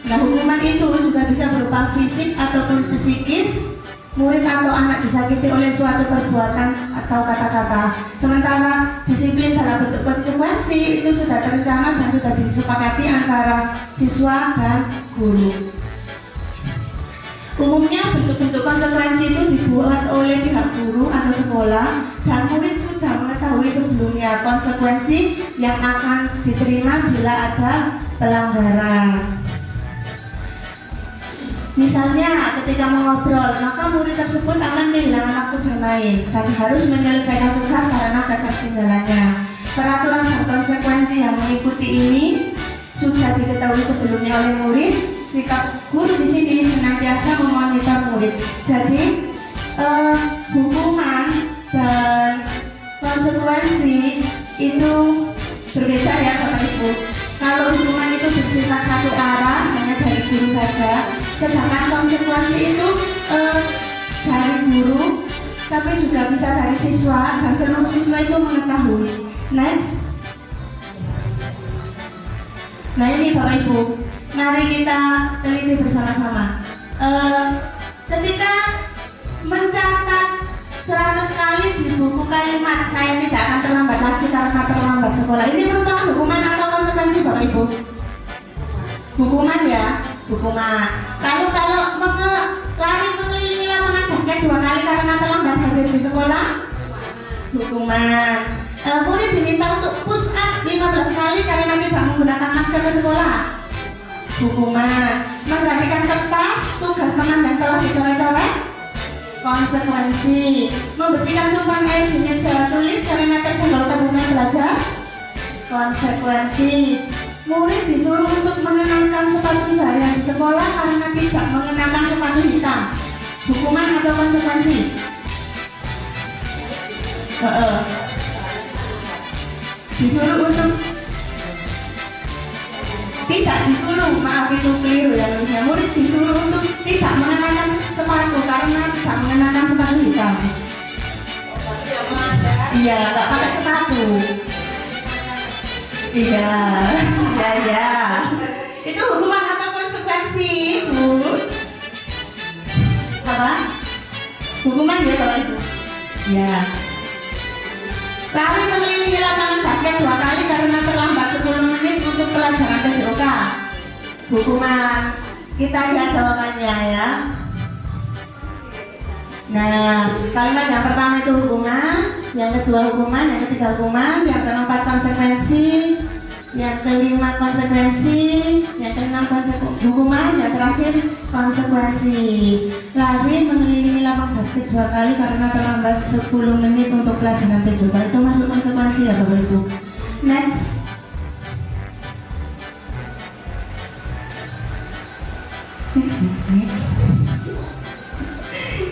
Nah, hukuman itu juga bisa berupa fisik ataupun psikis. Murid atau anak disakiti oleh suatu perbuatan atau kata-kata. Sementara disiplin dalam bentuk konsekuensi itu sudah terencana dan sudah disepakati antara siswa dan guru. Umumnya bentuk-bentuk konsekuensi itu dibuat oleh pihak guru atau sekolah dan murid sudah mengetahui sebelumnya konsekuensi yang akan diterima bila ada pelanggaran. Misalnya ketika mengobrol, maka murid tersebut akan kehilangan waktu bermain dan harus menyelesaikan tugas karena ketertinggalannya. Peraturan dan konsekuensi yang mengikuti ini sudah diketahui sebelumnya oleh murid. Sikap guru di sini senantiasa memonitor murid. Jadi hukuman dan konsekuensi itu berbeda ya Bapak Ibu. Kalau hukuman itu bersifat satu arah hanya dari guru saja, sedangkan konsekuensi itu dari guru, tapi juga bisa dari siswa dan seluruh siswa itu mengetahui. Next. Nah ini Bapak Ibu, mari kita teliti bersama-sama. Ketika mencatat 100 kali di buku kalimat saya tidak akan terlambat lagi karena terlambat sekolah, ini merupakan hukuman atau konsekuensi Bapak Ibu? Hukuman ya, hukuman. Lalu kalau lari mengelilingi lapangan basket 2 kali karena terlambat hadir di sekolah, hukuman. Murid diminta untuk push up 15 kali karena tidak menggunakan masker ke sekolah, hukuman. Menggantikan kertas tugas teman yang telah dicoret-coret, konsekuensi. Membersihkan tumpang air di meja tulis karena tersenggol pada saat belajar, konsekuensi. Murid disuruh untuk mengenakan sepatu seharian di sekolah karena tidak mengenakan sepatu hitam, hukuman atau konsekuensi? Disuruh untuk tidak disuruh, maaf itu keliru ya nulisnya. Murid disuruh untuk tidak mengenakan sepatu karena tidak mengenakan sepatu hitam. Iya, nggak pakai sepatu. Iya. Itu hukuman atau konsekuensi, Bu? Apa? Hukuman ya Bapak Ibu? Ya. Lari mengelilingi lapangan basket 2 kali karena terlambat 10 menit untuk pelajaran PJOK, hukuman. Kita lihat jawabannya ya. Nah, kalimat yang pertama itu hukuman, yang kedua hukuman, yang ketiga hukuman, yang keempat konsekuensi, yang kelima konsekuensi, yang keenam hukuman, yang terakhir konsekuensi. Lari mengelilingi lapangan basket 2 kali karena terlambat 10 menit untuk pelajaran PJOK, itu masuk konsekuensi ya Bapak Ibu. Next.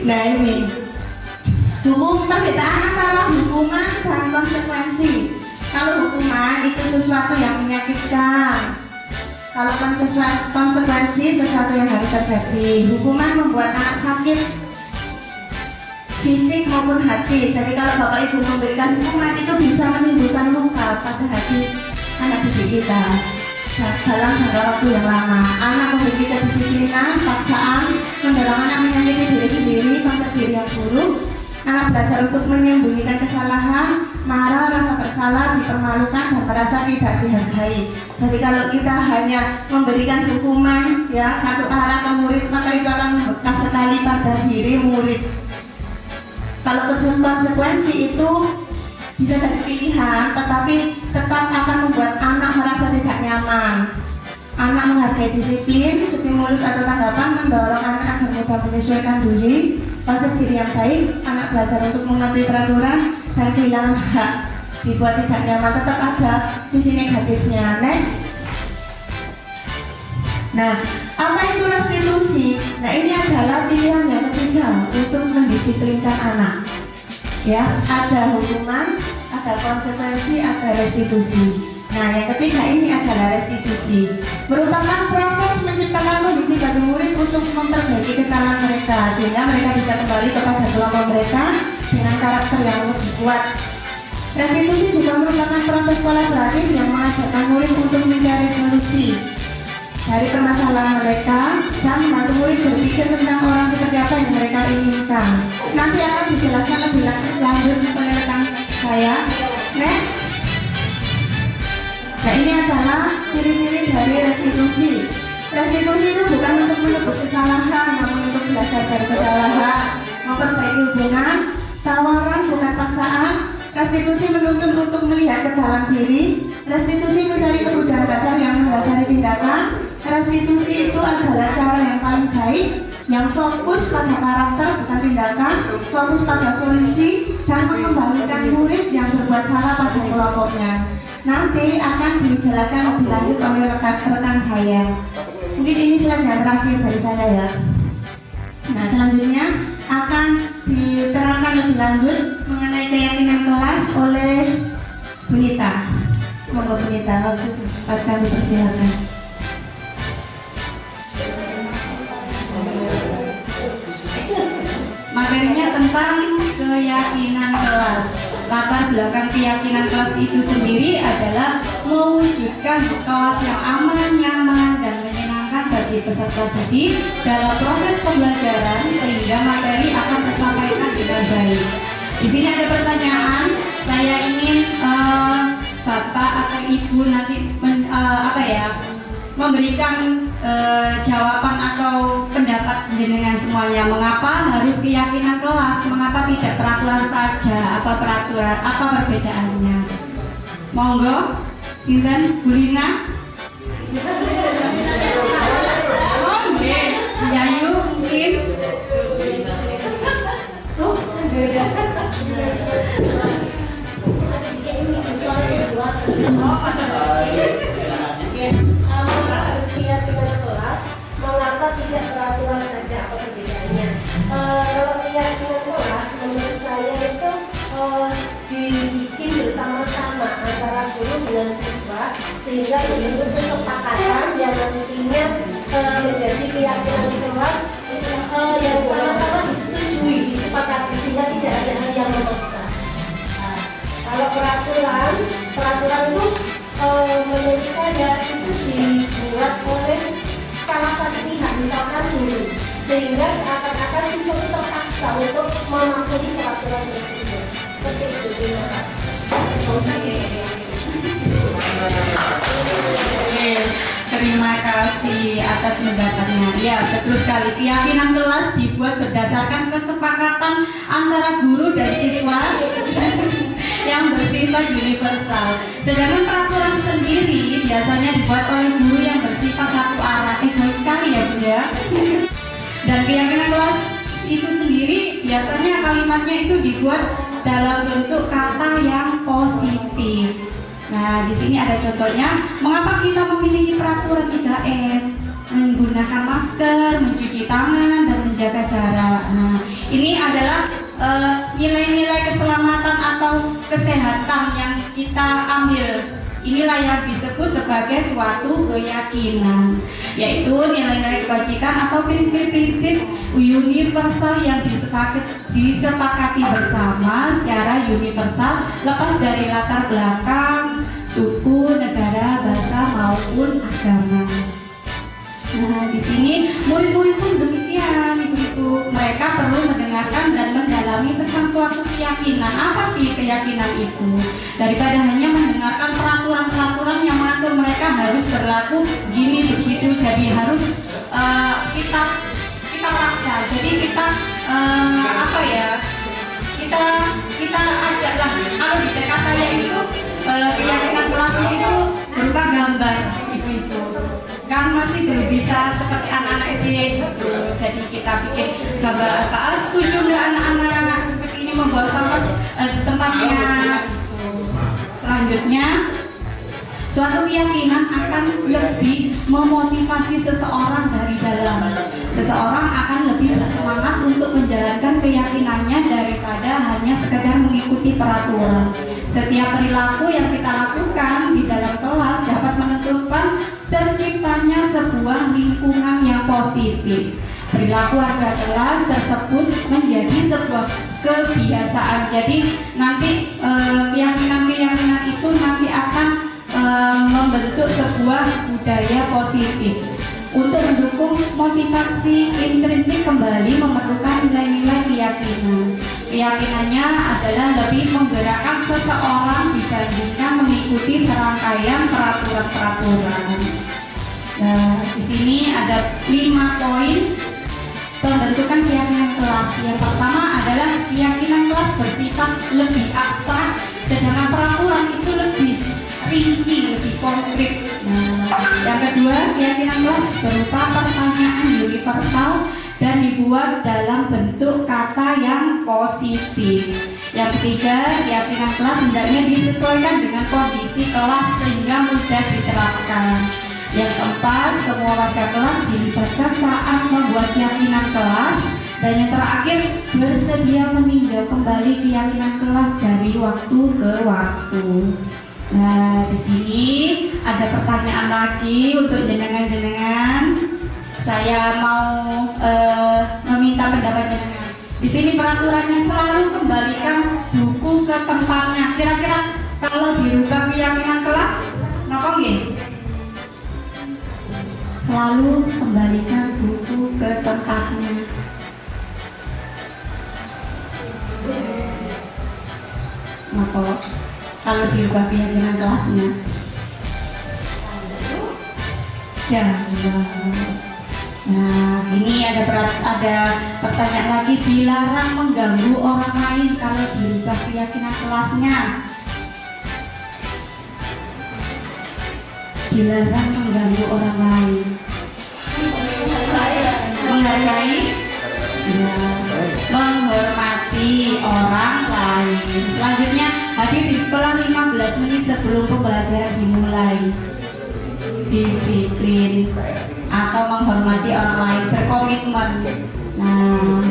Nah ini hukum perbedaan antara hukuman dan konsekuensi. Kalau hukuman itu sesuatu yang menyakitkan, kalau konsekuensi sesuatu yang harus terjadi. Hukuman membuat anak sakit fisik maupun hati. Jadi kalau Bapak Ibu memberikan hukuman itu bisa menimbulkan luka pada hati anak didik kita dalam jangka waktu yang lama. Anak memiliki kedisiplinan, paksaan, mendorong anak menyakiti diri sendiri, konsep diri yang buruk. Anak belajar untuk menyembunyikan kesalahan, marah, rasa bersalah, dipermalukan, dan merasa tidak dihargai. Jadi kalau kita hanya memberikan hukuman ya satu arah ke murid, maka itu akan membekas sekali pada diri murid. Kalau konsekuensi itu bisa jadi pilihan, tetapi tetap akan membuat anak merasa tidak nyaman. Anak menghargai disiplin, stimulus atau tanggapan mendorong anak agar mudah menyesuaikan diri, konsep diri yang baik, anak belajar untuk mematuhi peraturan dan kehilangan hak. Dibuat tidak nyaman, tetap ada sisi negatifnya. Next. Nah, apa itu restitusi? Nah, ini adalah pilihan yang ketiga untuk mendisiplinkan anak. Ya, ada hukuman, ada konsekuensi, ada restitusi. Nah, yang ketiga ini adalah restitusi. Merupakan proses menciptakan kondisi bagi murid untuk memperbaiki kesalahan mereka sehingga mereka bisa kembali kepada kelompok mereka dengan karakter yang lebih kuat. Restitusi juga merupakan proses kolaboratif yang mengajarkan murid untuk mencari solusi dari permasalahan mereka dan membantu murid berpikir tentang orang seperti apa yang mereka inginkan. Nanti akan dijelaskan lebih lanjut oleh rekan saya. Next. Nah, ini adalah ciri-ciri dari restitusi. Restitusi itu bukan untuk menebus kesalahan, namun untuk belajar dari kesalahan, memperbaiki hubungan, tawaran bukan paksaan. Restitusi menuntun untuk melihat ke dalam diri. Restitusi mencari kebutuhan dasar yang mendasari tindakan. Restitusi itu adalah cara yang paling baik, yang fokus pada karakter bukan tindakan, fokus pada solusi dan mengembalikan murid yang berbuat salah pada kelompoknya. Nanti akan dijelaskan lebih lanjut oleh rekan-rekan saya. Mungkin ini slide yang terakhir dari saya ya. Nah, selanjutnya akan diterangkan lebih lanjut mengenai keyakinan kelas oleh Bunita. Monggo Bunita, waktu kami persilakan. Materinya tentang keyakinan kelas. Latar belakang keyakinan kelas itu sendiri adalah mewujudkan kelas yang aman, nyaman, dan menyenangkan bagi peserta didik dalam proses pembelajaran sehingga materi akan tersampaikan dengan baik. Di sini ada pertanyaan, saya ingin Bapak atau Ibu nanti memberikan jawaban atau pendapat jenengan semuanya. Mengapa harus keyakinan kelas? Mengapa tidak peraturan saja? Apa peraturan? Apa perbedaannya? Monggo, sinten Bu Lina? Oh, nggih. Yayu mungkin. Oh, beda. Harus keyakinan kelas, mengapa tidak peraturan saja, apa perbedaannya? Kalau keyakinan kelas menurut saya itu dibikin bersama-sama antara guru dengan siswa sehingga membentuk kesepakatan yang nantinya menjadi keyakinan kelas yang sama-sama disetujui, disepakati sehingga tidak ada hal yang memaksa. Kalau peraturan itu menurut saya itu dibuat oleh salah satu pihak, misalkan guru, sehingga seakan-akan siswa itu terpaksa untuk mematuhi peraturan tersebut. Seperti itu. Terima kasih atas pendapatnya. Ya, betul sekali. Keyakinan kelas dibuat berdasarkan kesepakatan antara guru dan siswa yang bersifat universal. Sedangkan peraturan sendiri biasanya dibuat oleh guru yang bersifat satu arah. Baik sekali ya Bu ya. Dan keyakinan kelas itu sendiri biasanya kalimatnya itu dibuat dalam bentuk kata yang positif. Nah, di sini ada contohnya. Mengapa kita memiliki peraturan 3M? Menggunakan masker, mencuci tangan, dan menjaga jarak. Nah, ini adalah nilai-nilai keselamatan atau kesehatan yang kita ambil. Inilah yang disebut sebagai suatu keyakinan, yaitu nilai-nilai kebajikan atau prinsip-prinsip universal yang disepakati bersama secara universal, lepas dari latar belakang, suku, negara, bahasa maupun agama. Nah, di sini murid-murid pun demikian, ibu-ibu. Mereka perlu mendengarkan dan mendalami tentang suatu keyakinan. Apa sih keyakinan itu? Daripada hanya mendengarkan peraturan-peraturan yang mengatur mereka harus berlaku gini begitu. Jadi harus kita paksa. Jadi kita kita ajaklah. Kalau di TK saya itu keyakinan kelasnya itu berupa gambar ibu-ibu. Kan masih belum bisa seperti anak-anak SD itu. Jadi kita bikin gambar apa? Setuju nggak anak-anak seperti ini membuat sampah di tempatnya? Selanjutnya, suatu keyakinan akan lebih memotivasi seseorang dari dalam. Seseorang akan lebih bersemangat untuk menjalankan keyakinannya daripada hanya sekedar mengikuti peraturan. Setiap perilaku yang kita lakukan di dalam kelas dapat menentukan terciptanya sebuah lingkungan yang positif. Perilaku warga kelas tersebut menjadi sebuah kebiasaan. Jadi nanti keyakinan-keyakinan itu nanti akan membentuk sebuah budaya positif. Untuk mendukung motivasi intrinsik kembali memerlukan nilai-nilai keyakinan. Keyakinannya adalah lebih menggerakkan seseorang dibandingkan mengikuti serangkaian peraturan-peraturan. Nah, di sini ada 5 poin pembentukan keyakinan kelas. Yang pertama adalah keyakinan kelas bersifat lebih abstrak, sedangkan peraturan itu lebih rinci, lebih konkret. Nah, yang kedua, keyakinan kelas berupa pertanyaan universal dan dibuat dalam bentuk kata yang positif. Yang ketiga, keyakinan kelas hendaknya disesuaikan dengan kondisi kelas sehingga mudah diterapkan. Yang keempat, semua warga kelas dilibatkan saat membuat keyakinan kelas. Dan yang terakhir, bersedia meninjau kembali keyakinan kelas dari waktu ke waktu. Nah, di sini ada pertanyaan lagi untuk jenengan-jenengan. Saya mau meminta pendapat jenengan. Di sini peraturannya selalu kembalikan buku ke tempatnya. Kira-kira kalau dirubah keyakinan kelas, kenapa nggih? Selalu kembalikan buku ke tempatnya. Kenapa? Kalau dirubah keyakinan kelasnya, jangan. Nah, ini ada pertanyaan lagi. Dilarang mengganggu orang lain kalau dirubah keyakinan kelasnya. Dilarang mengganggu orang lain. Menghargai, ya, menghormati orang lain. Selanjutnya, hadir di sekolah 15 menit sebelum pembelajaran dimulai. Disiplin atau menghormati orang lain, berkomitmen. Nah,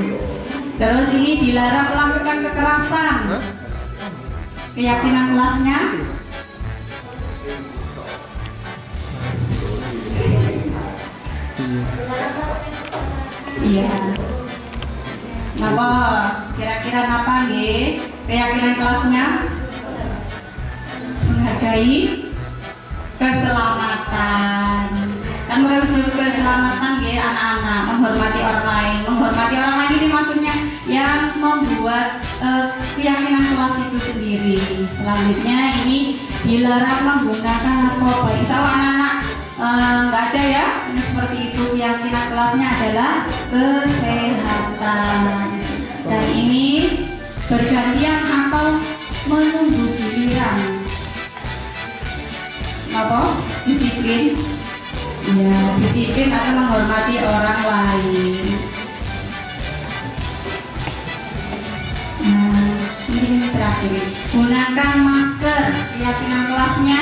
terus ini dilarang melakukan kekerasan. Keyakinan kelasnya, iya. Napa? Kira-kira napa nggih? Keyakinan kelasnya menghargai keselamatan. Kan merujuk keselamatan nggih anak-anak, menghormati orang lain. Menghormati orang lain ini maksudnya yang membuat keyakinan kelas itu sendiri. Selanjutnya ini dilarang menggunakan narkoba. Insya Allah anak-anak nggak ada ya, ini seperti itu. Keyakinan kelasnya adalah kesehatan. Dan ini bergantian atau menunggu giliran. Apa? Disiplin. Ya, disiplin atau menghormati orang lain. Nah, ini terakhir. Gunakan masker. Keyakinan kelasnya,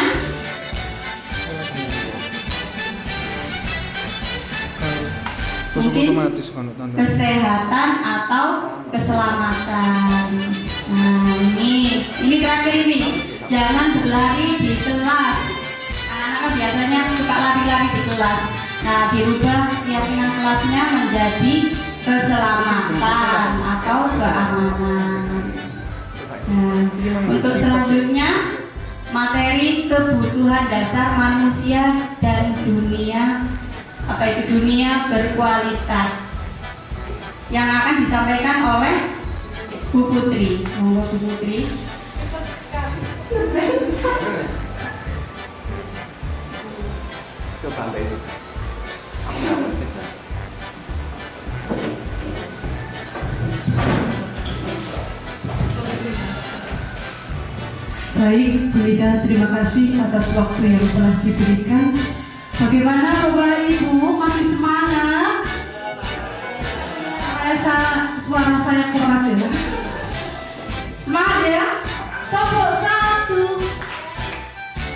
mungkin kesehatan atau keselamatan. Nah, ini terakhir ini. Jangan berlari di kelas. Anak-anak kan biasanya suka lari-lari di kelas. Nah, dirubah keyakinan kelasnya menjadi keselamatan atau keamanan. Nah, untuk selanjutnya, materi kebutuhan dasar manusia dan dunia berkualitas yang akan disampaikan oleh Bu Putri. Monggo Bu Putri. Baik, Bu Lita, terima kasih atas waktu yang telah diberikan. Bagaimana Bapak Ibu, masih semangat? Suara saya keras ya. Semangat ya. Tepuk 1.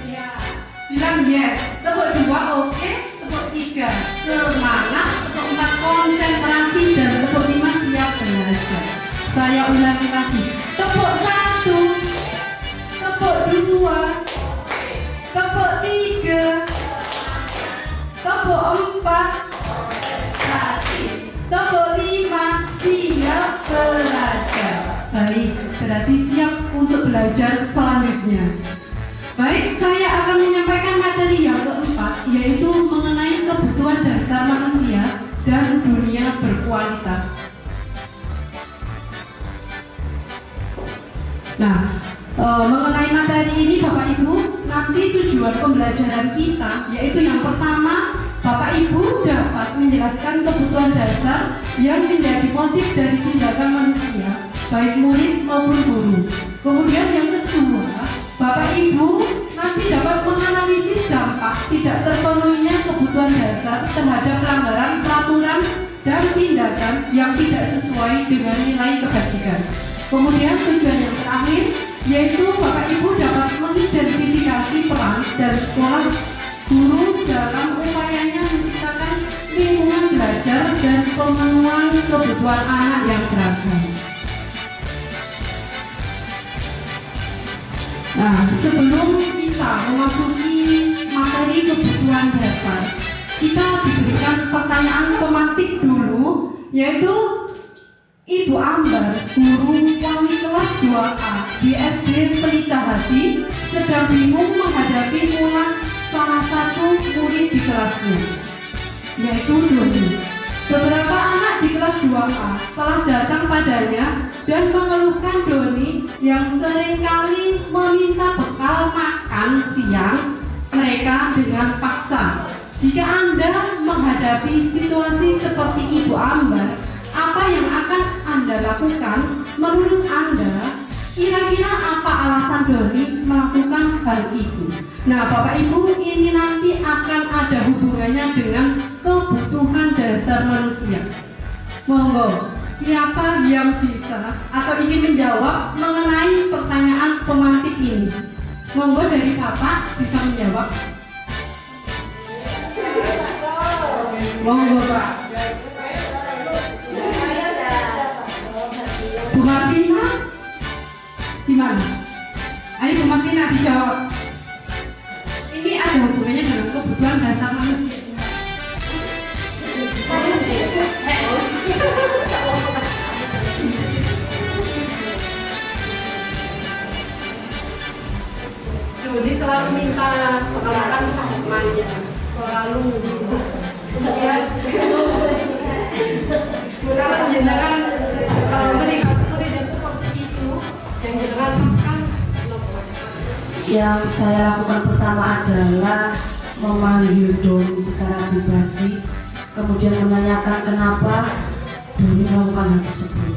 Ya, bilang yes. Tepuk 2 oke. Tepuk 3 semangat. Tepuk 4 konsentrasi. Dan tepuk 5 siap belajar. Saya ulangi lagi. Tepuk 1, tepuk 2, tepuk 3, tepuk 4, tepuk 5, siap belajar. Baik, berarti siap untuk belajar selanjutnya. Baik, saya akan menyampaikan materi yang keempat, yaitu mengenai kebutuhan dasar manusia dan dunia berkualitas. Nah, mengenai materi ini Bapak Ibu, nanti tujuan pembelajaran kita yaitu yang pertama, Bapak Ibu dapat menjelaskan kebutuhan dasar yang menjadi motif dari tindakan manusia, baik murid maupun guru. Kemudian yang kedua, Bapak Ibu nanti dapat menganalisis dampak tidak terpenuhinya kebutuhan dasar terhadap pelanggaran peraturan dan tindakan yang tidak sesuai dengan nilai kebajikan. Kemudian tujuan yang terakhir yaitu Bapak Ibu dapat mengidentifikasi peran dari sekolah guru dalam upayanya menciptakan lingkungan belajar dan pemenuhan kebutuhan anak yang beragam. Nah, sebelum kita memasuki materi kebutuhan dasar, kita diberikan pertanyaan pemantik dulu, yaitu Ibu Ambar, guru wali kelas 2A di SD Pelita Hadi, sedang bingung menghadapi mulan salah satu murid di kelasnya, yaitu Doni. Beberapa anak di kelas 2A telah datang padanya dan mengeluhkan Doni yang seringkali meminta bekal makan siang mereka dengan paksa. Jika Anda menghadapi situasi seperti Ibu Ambar, apa yang akan Anda lakukan? Menurut Anda, kira-kira apa alasan Doni melakukan hal itu? Nah, Bapak Ibu, ini nanti akan ada hubungannya dengan kebutuhan dasar manusia. Monggo, siapa yang bisa atau ingin menjawab mengenai pertanyaan pemantik ini? Monggo dari Bapak bisa menjawab. Monggo Pak. Bu Martina, gimana? Ayo Bu Martina dijawab. Ini ada hubungannya dengan kebutuhan dasar manusia. Doni selalu minta makan temannya, selalu kalau jenengan melihat murid yang seperti itu, yang jenengan kan Yang saya lakukan pertama adalah memanggil Doni secara pribadi, kemudian menanyakan kenapa Doni melakukan hal tersebut.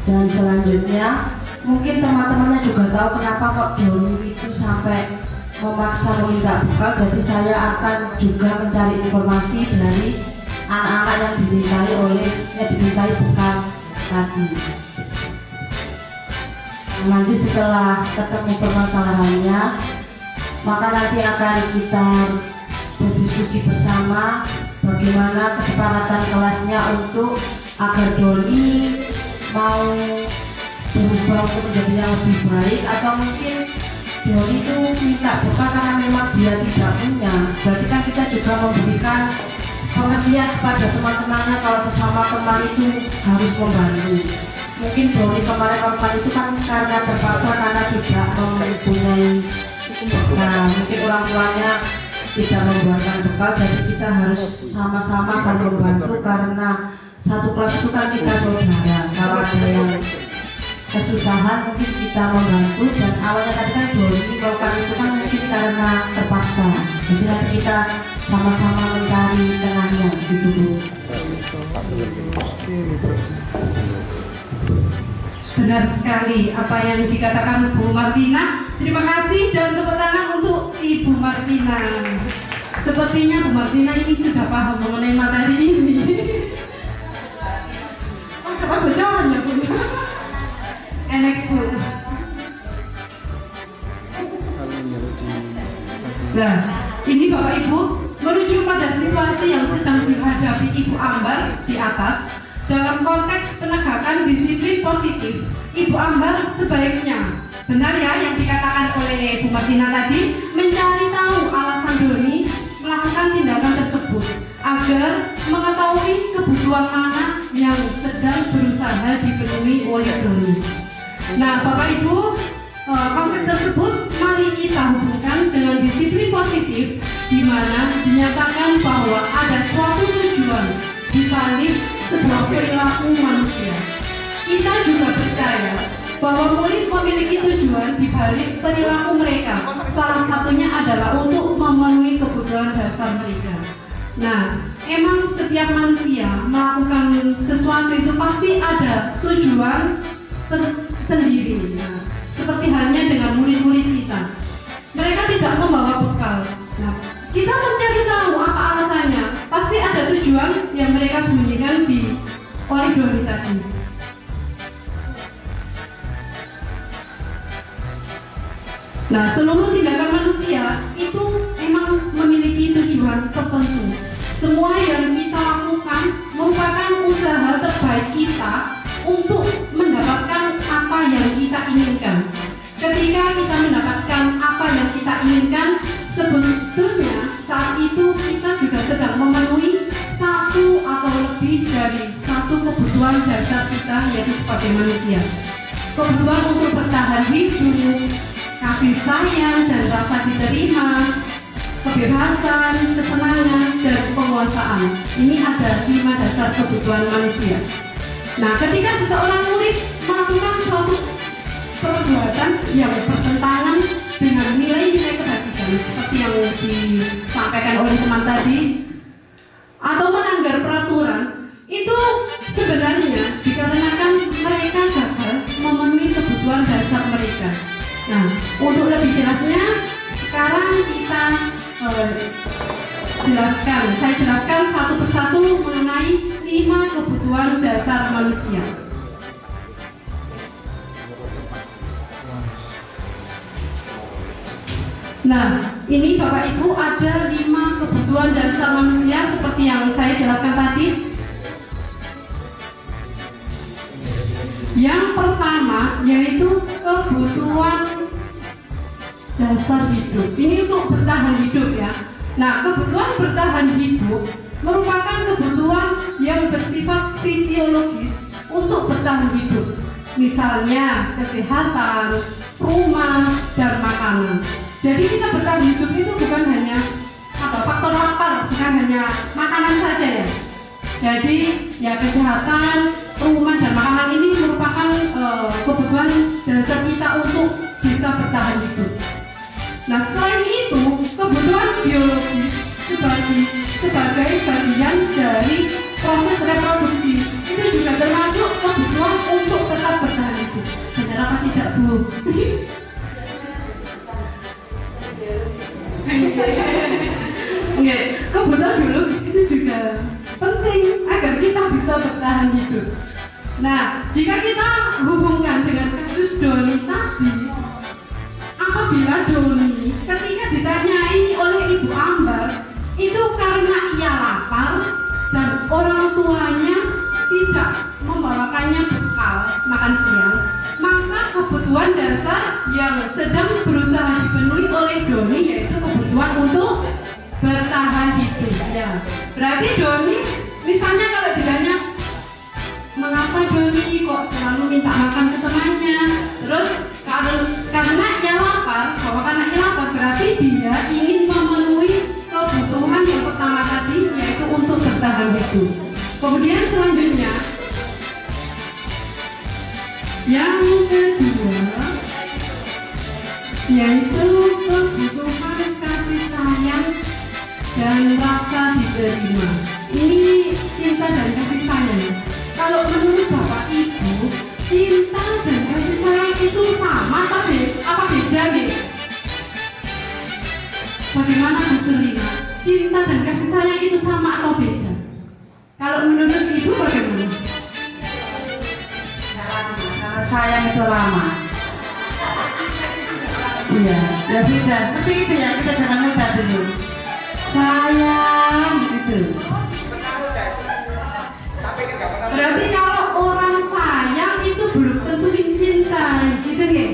Dan selanjutnya, mungkin teman-temannya juga tahu kenapa kok Doni itu sampai memaksa meminta bekal. Jadi saya akan juga mencari informasi dari anak-anak yang dimintai bekal tadi. Nanti setelah ketemu permasalahannya, maka nanti akan kita berdiskusi bersama bagaimana kesepakatan kelasnya untuk agar Doni mau berubah untuk menjadi yang lebih baik, atau mungkin Doni itu minta bekal karena memang dia tidak punya. Berarti kan kita juga memberikan pengertian kepada teman-temannya kalau sesama teman itu harus membantu. Mungkin Doni kemarin itu kan karena terpaksa karena tidak mempunyai bekal, mungkin orang tuanya tidak membuatkan bekal, jadi kita harus sama-sama saling membantu karena satu kelas itu kan kita saudara. Kalau ada yang kesusahan mungkin kita membantu, dan awalnya tadi kan Doni melakukan itu kan mungkin karena terpaksa. Jadi nanti kita sama-sama mencari tengahnya gitu Bu. benar sekali apa yang dikatakan Bu Martina. Terima kasih dan tepuk tangan untuk Ibu Martina. Sepertinya Bu Martina ini sudah paham mengenai materi ini. Apa bocorannya Bu? Next Bu. Nah, ini Bapak Ibu merujuk pada situasi yang sedang dihadapi Ibu Ambar di atas. Dalam konteks penegakan disiplin positif, Ibu Ambar sebaiknya, benar ya yang dikatakan oleh Bu Martina tadi, mencari tahu alasan Doni melakukan tindakan tersebut agar mengetahui kebutuhan mana yang sedang berusaha dipenuhi oleh Doni. Nah, Bapak Ibu, konsep tersebut mari kita hubungkan dengan disiplin positif, di mana dinyatakan bahwa ada suatu tujuan di balik sebuah perilaku manusia. Kita juga percaya bahwa murid memiliki tujuan di balik perilaku mereka. Salah satunya adalah untuk memenuhi kebutuhan dasar mereka. Nah, emang setiap manusia melakukan sesuatu itu pasti ada tujuan tersendiri. Nah, seperti halnya dengan murid-murid kita. Mereka tidak membawa bekal. Nah, kita mencari tahu apa alasannya. Pasti ada tujuan yang mereka sembunyikan oleh Doni tadi. Nah, seluruh tindakan manusia itu memang memiliki tujuan tertentu. Semua yang kita lakukan merupakan usaha terbaik kita untuk mendapatkan apa yang kita inginkan. Ketika kita mendapatkan apa yang kita inginkan, sebetulnya saat itu kita juga sedang memenuhi satu atau lebih dari satu kebutuhan dasar kita, yaitu sebagai manusia. Kebutuhan untuk bertahan hidup, kasih sayang dan rasa diterima, kebebasan, kesenangan, dan penguasaan. Ini ada 5 dasar kebutuhan manusia. Nah, ketika seseorang murid melakukan suatu perbuatan yang bertentangan dengan nilai-nilai kebajikan seperti yang disampaikan oleh teman tadi, atau melanggar peraturan, itu sebenarnya dikarenakan mereka gagal memenuhi kebutuhan dasar mereka. Nah, untuk lebih jelasnya, sekarang kita saya jelaskan satu persatu mengenai 5 kebutuhan dasar manusia. Nah, ini Bapak Ibu ada 5 kebutuhan dasar manusia seperti yang saya jelaskan tadi. Yang pertama yaitu kebutuhan dasar hidup. Ini untuk bertahan hidup ya. Nah, kebutuhan bertahan hidup merupakan kebutuhan yang bersifat fisiologis untuk bertahan hidup. Misalnya kesehatan, rumah, dan makanan. Jadi kita bertahan hidup itu bukan hanya faktor lapar, bukan hanya makanan saja ya. Jadi ya kesehatan, rumah, dan makanan ini merupakan kebutuhan dasar kita untuk bisa bertahan hidup. Nah, selain itu, kebutuhan biologis sebagai bagian dari proses reproduksi itu juga termasuk kebutuhan untuk tetap bertahan hidup. Benar apa tidak, Bu? Oke, kebutuhan biologis itu juga penting agar kita bisa bertahan hidup. Nah, jika kita hubungkan dengan kasus Doni tadi, apabila Doni ketika ditanyai oleh Ibu Ambar itu karena ia lapar dan orang tuanya tidak membawakannya bekal makan siang, maka kebutuhan dasar yang sedang berusaha dipenuhi oleh Doni yaitu kebutuhan untuk bertahan hidup ya. Berarti Doni misalnya kalau ditanya mengapa Doni kok selalu minta makan ke temannya, terus karena ia lapar, bahwa karena ia lapar berarti dia ingin memenuhi kebutuhan yang pertama tadi yaitu untuk bertahan hidup. Kemudian selanjutnya yang kedua yaitu kebutuhan kasih sayang dan rasa diterima. Ini cinta dan kasih sayang. Kalau menurut Bapak Ibu, cinta dan bagaimana Bu Selina? Cinta dan kasih sayang itu sama atau beda? Kalau menurut Ibu bagaimana? Karena sayang itu lama. Iya, ya beda. Seperti itu ya, kita jangan lupa dulu. Sayang gitu. Berarti kalau orang sayang itu belum tentu mencintai, gitu nggih?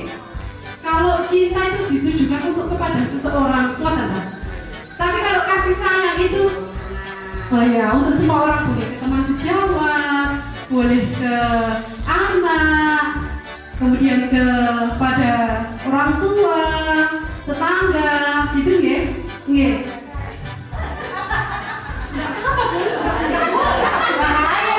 Kalau cinta itu ditujukan untuk kepada seseorang, kuat tak? Tapi kalau kasih sayang itu, oh ya, untuk semua orang, boleh ke teman sejawat, boleh ke anak, kemudian kepada orang tua, tetangga, gitu nggih? Nggih. Nggak apa-apa, nggak boleh. Bahaya.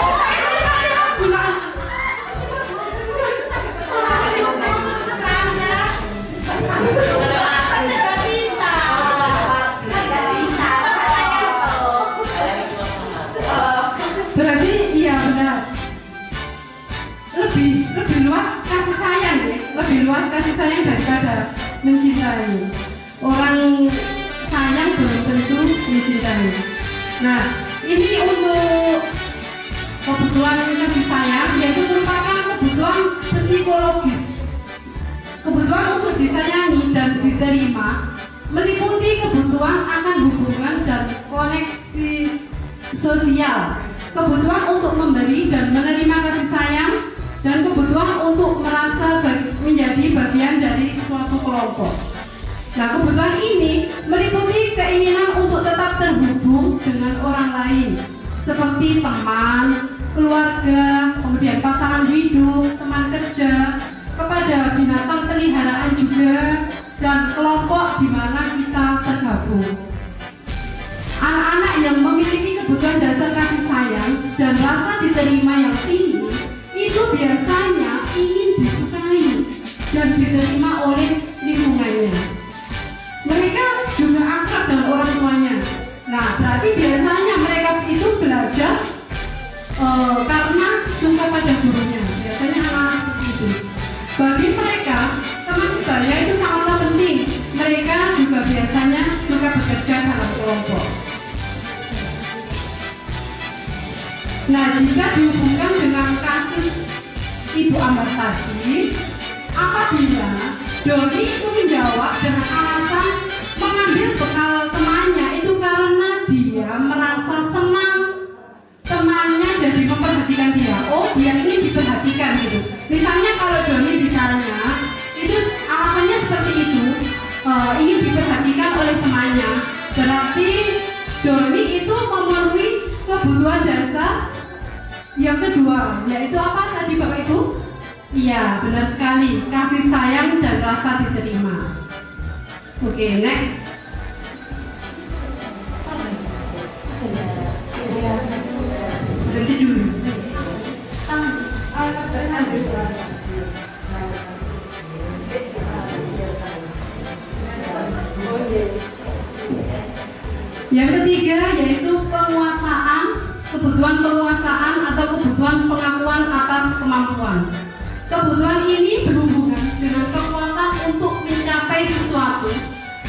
Berarti iya benar. Lebih luas kasih sayang ya, lebih luas kasih sayang daripada mencintai. Orang sayang belum tentu mencintai. Nah, ini untuk kebutuhan kasih sayang, yaitu merupakan kebutuhan psikologis. Kebutuhan untuk disayangi dan diterima meliputi kebutuhan akan hubungan dan koneksi sosial, kebutuhan untuk memberi dan menerima kasih sayang, dan kebutuhan untuk merasa menjadi bagian dari suatu kelompok. Nah, kebutuhan ini meliputi keinginan untuk tetap terhubung dengan orang lain, seperti teman, keluarga, kemudian pasangan hidup, teman kerja, kepada binatang peliharaan juga, dan kelompok di mana kita tergabung. Anak-anak yang memiliki kebutuhan dasar kasih sayang dan rasa diterima yang tinggi itu biasanya ingin disukai dan diterima oleh lingkungannya. Mereka juga akrab dengan orang tuanya. Nah, berarti biasanya mereka itu belajar karena suka pada gurunya. Biasanya anak-anak seperti itu. Bagi mereka, teman sebaya itu sangatlah penting. Mereka juga biasanya suka bekerja dalam kelompok. Nah, jika dihubungkan dengan kasus Ibu Ambar tadi, apabila Doni itu menjawab dengan alasan mengambil bekal temannya itu karena dia merasa senang temannya jadi memperhatikan dia. Oh, dia ini diperhatikan gitu. Misalnya kalau Doni ditanya, itu alasannya seperti itu, ingin diperhatikan oleh temannya. Berarti Doni itu memenuhi kebutuhan dasar yang kedua, yaitu apa tadi Bapak Ibu? Iya, benar sekali, kasih sayang dan rasa diterima. Oke, next. Berhenti dulu. Yang ketiga yaitu penguasaan, kebutuhan penguasaan atau kebutuhan pengakuan atas kemampuan. Kebutuhan ini berhubungan dengan kekuatan untuk mencapai sesuatu,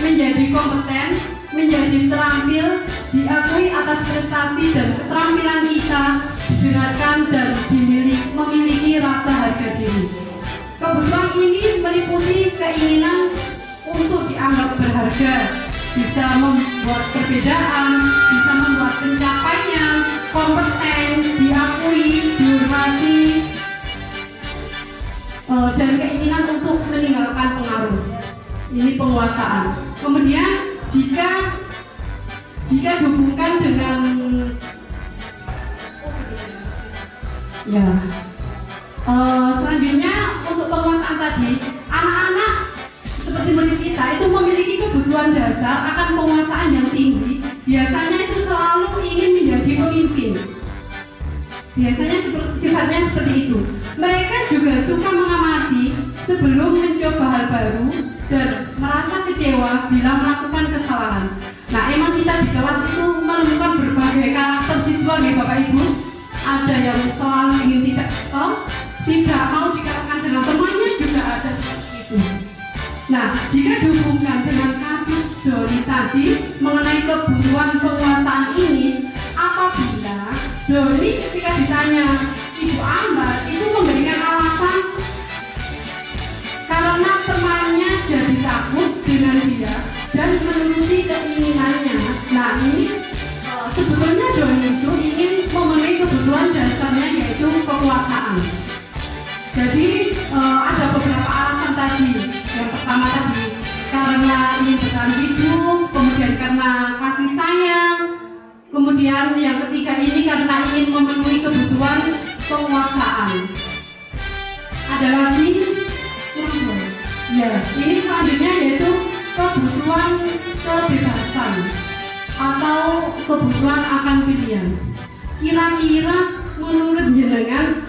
menjadi kompeten, menjadi terampil, diakui atas prestasi dan keterampilan kita, didengarkan dan memiliki rasa harga diri. Kebutuhan ini meliputi keinginan untuk dianggap berharga, bisa membuat perbedaan, bisa membuat pencapaian, kompeten, diakui, dihormati, dan keinginan untuk meninggalkan pengaruh. Ini penguasaan. Kemudian jika dihubungkan dengan selanjutnya untuk penguasaan tadi, anak-anak seperti murid kita itu memiliki kebutuhan dasar akan penguasaan yang tinggi. Biasanya itu selalu ingin menjadi pemimpin. Biasanya sifatnya seperti itu. Mereka juga suka mengamati sebelum mencoba hal baru dan merasa kecewa bila melakukan kesalahan. Nah, emang kita di kelas itu menemukan berbagai karakter siswa nih Bapak Ibu. Ada yang selalu ingin tidak mau dikalahkan dengan temannya, juga ada seperti itu. Nah, jika dihubungkan dengan kasus Doni tadi mengenai kebutuhan penguasaan ini, apabila Doni ketika ditanya Ibu Ambar itu memberikan alasan karena temannya jadi takut dengan dia dan menuruti keinginannya. Nah, ini sebetulnya Doni itu ingin memenuhi kebutuhan dasarnya, yaitu kekuasaan. Jadi ada beberapa alasan tadi. Yang pertama tadi karena ingin bertahan hidup, kemudian karena kasih sayang, kemudian yang ketiga ini karena ingin memenuhi kebutuhan penguasaan. Ada lagi? Ya, ini selanjutnya yaitu kebutuhan kebebasan atau kebutuhan akan pilihan. Kira-kira menurut jenengan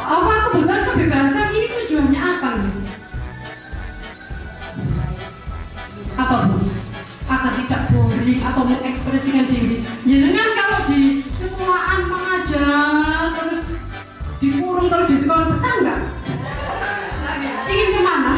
apa kebutuhan kebebasan ini tujuannya apa nih? Apa Bu? Agar tidak boring atau mengekspresikan diri. Jenengan kalau di sekolahan mengajar terus dikurung terus di sekolah betah nggak? Ingin kemana?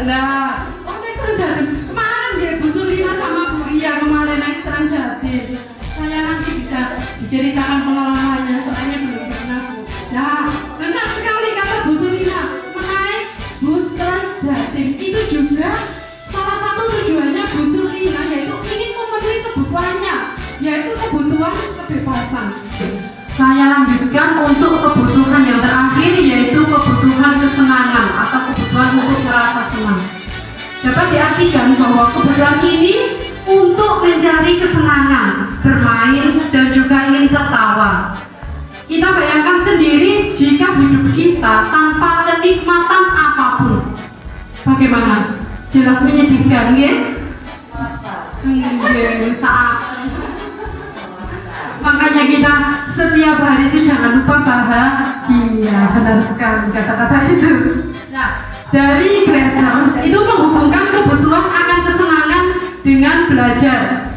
Nah, naik Trans kemarin dia Bu Sulina sama Bu Ria kemarin naik Trans Jatim. Saya nanti bisa diceritakan pengalamannya, soalnya belum pernah Bu. Nah, benar sekali kata Bu Sulina, menaik bus Trans Jatim itu juga salah satu tujuannya Bu Sulina yaitu ingin memenuhi kebutuhannya, yaitu kebutuhan kebebasan. Saya lanjutkan untuk kebutuhan yang terakhir, yaitu kebutuhan kesenangan atau kebutuhan untuk merasa senang. Dapat diartikan bahwa kebutuhan ini untuk mencari kesenangan, bermain, dan juga ingin tertawa. Kita bayangkan sendiri jika hidup kita tanpa kenikmatan apapun, bagaimana? Jelas menyedihkan, ya? Saat makanya kita setiap hari itu jangan lupa bahagia. Benar sekali kata-kata itu. Nah, dari Glasser itu menghubungkan kebutuhan akan kesenangan dengan belajar.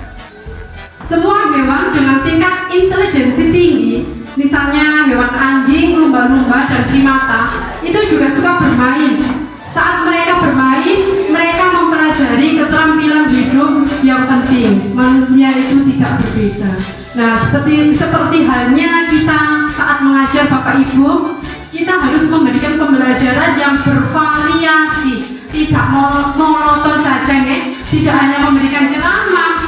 Semua hewan dengan tingkat intelijensi tinggi, misalnya hewan anjing, lumba-lumba, dan primata, itu juga suka bermain. Saat mereka bermain, mereka mempelajari keterampilan hidup yang penting. Manusia itu tidak berbeda. Nah, seperti halnya kita saat mengajar Bapak Ibu, kita harus memberikan pembelajaran yang bervariasi, tidak monoton saja, ya. Tidak hanya memberikan ceramah,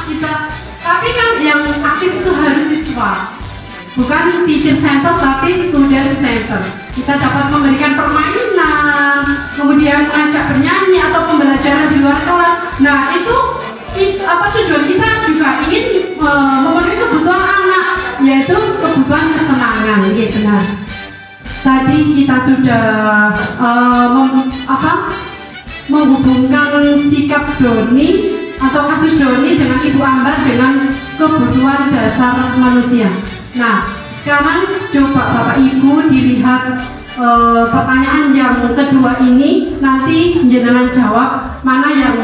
tapi kan yang aktif itu harus siswa, bukan teacher center tapi student center. Kita dapat memberikan permainan, kemudian mengajak bernyanyi atau pembelajaran di luar kelas. Nah, itu tujuan kita juga ingin memenuhi kebutuhan anak, yaitu kebutuhan kesenangan. Ya, benar. Tadi kita sudah menghubungkan sikap Doni atau kasus Doni dengan Ibu Ambar dengan kebutuhan dasar manusia. Nah, sekarang coba Bapak Ibu dilihat pertanyaan yang kedua ini, nanti jangan jawab mana yang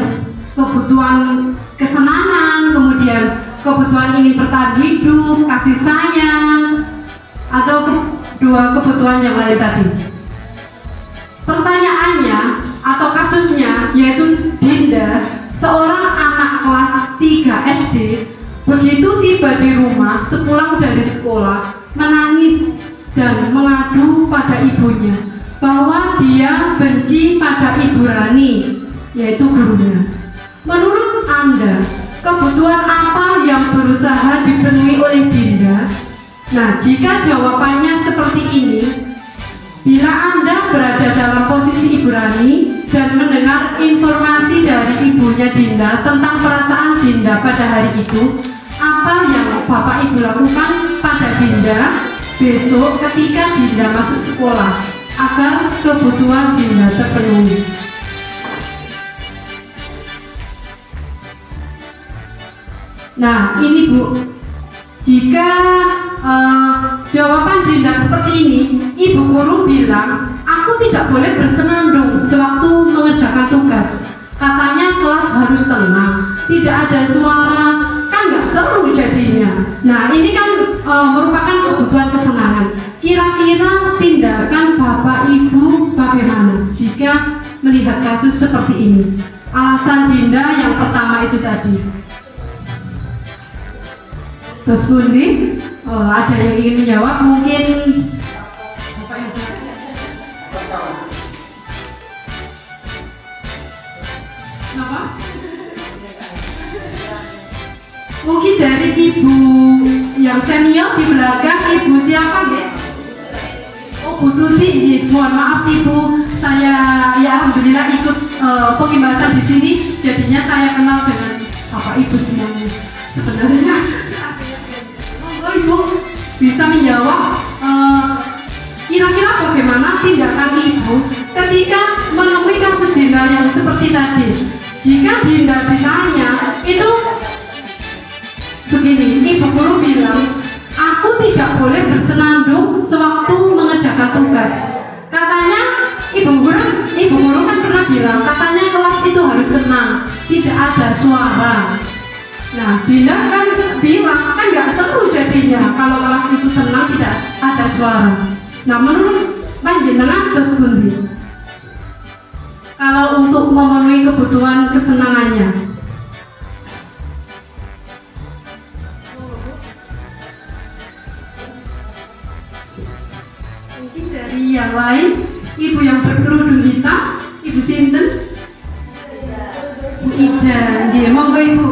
kebutuhan kesenangan, kemudian kebutuhan ingin bertahan hidup, kasih sayang, atau dua kebutuhan yang lain tadi. Pertanyaannya atau kasusnya yaitu Dinda, seorang anak kelas 3 SD, begitu tiba di rumah sepulang dari sekolah, menangis dan mengadu pada ibunya bahwa dia benci pada Ibu Rani, yaitu gurunya. Menurut Anda, kebutuhan apa yang berusaha dipenuhi oleh Dinda? Nah, jika jawabannya seperti ini, bila Anda berada dalam posisi Ibu Rani dan mendengar informasi dari ibunya Dinda tentang perasaan Dinda pada hari itu, apa yang Bapak Ibu lakukan pada Dinda besok ketika Dinda masuk sekolah agar kebutuhan Dinda terpenuhi? Nah, ini Bu, jika jawaban Dinda seperti ini, Ibu guru bilang, aku tidak boleh bersenandung sewaktu mengerjakan tugas. Katanya kelas harus tenang, tidak ada suara. Kan nggak seru jadinya. Nah ini kan merupakan kebutuhan kesenangan. Kira-kira tindakan Bapak Ibu bagaimana jika melihat kasus seperti ini? Alasan Dinda yang pertama itu tadi. Terus Bundi, ada yang ingin menjawab? Mungkin Bapak yang apa? Mungkin dari ibu yang senior di belakang, ibu siapa ya? Oh, Bu Tuti, mohon maaf ibu, saya ya alhamdulillah ikut pengimbasan di sini, jadinya saya kenal dengan Bapak Ibu semuanya. Sebenarnya, monggo ibu bisa menjawab kira-kira bagaimana tindakan ibu ketika menemui kasus Dinda yang seperti tadi. Jika Dinda ditanya, itu begini, ibu guru bilang, aku tidak boleh bersenandung sewaktu mengerjakan tugas. Katanya ibu guru kan pernah bilang, katanya kelas itu harus tenang, tidak ada suara. Nah, Dinda kan bilang kan nggak seru jadinya kalau kelas itu tenang tidak ada suara. Nah, menurut panjenengan terus pundi? Kalau untuk memenuhi kebutuhan kesenangannya. Mungkin dari yang lain, ibu yang berkerudung hitam, ibu sinten? Bu Ida, nggih, monggo ibu.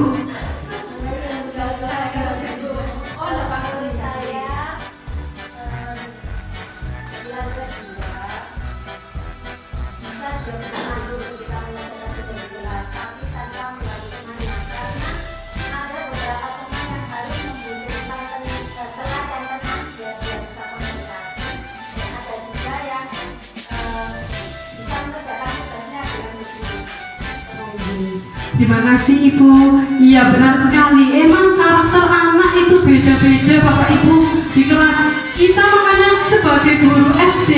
Terima kasih Ibu. Iya benar sekali. Emang karakter anak itu beda-beda Bapak Ibu di kelas kita, makanya sebagai guru SD,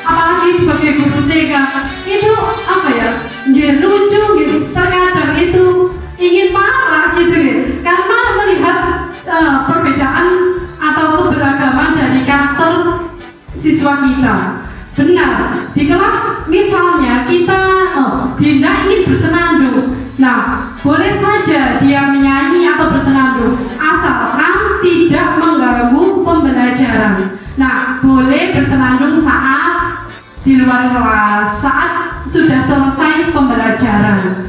apalagi sebagai guru TK itu apa ya? Nggih lucu gitu. Terkadang itu ingin marah gitu ya. Karena melihat perbedaan atau keberagaman dari karakter siswa kita. Benar. Di kelas misalnya kita Dinda ingin bersenandung. Nah, boleh saja dia menyanyi atau bersenandung asalkan tidak mengganggu pembelajaran. Nah, boleh bersenandung saat di luar kelas, saat sudah selesai pembelajaran.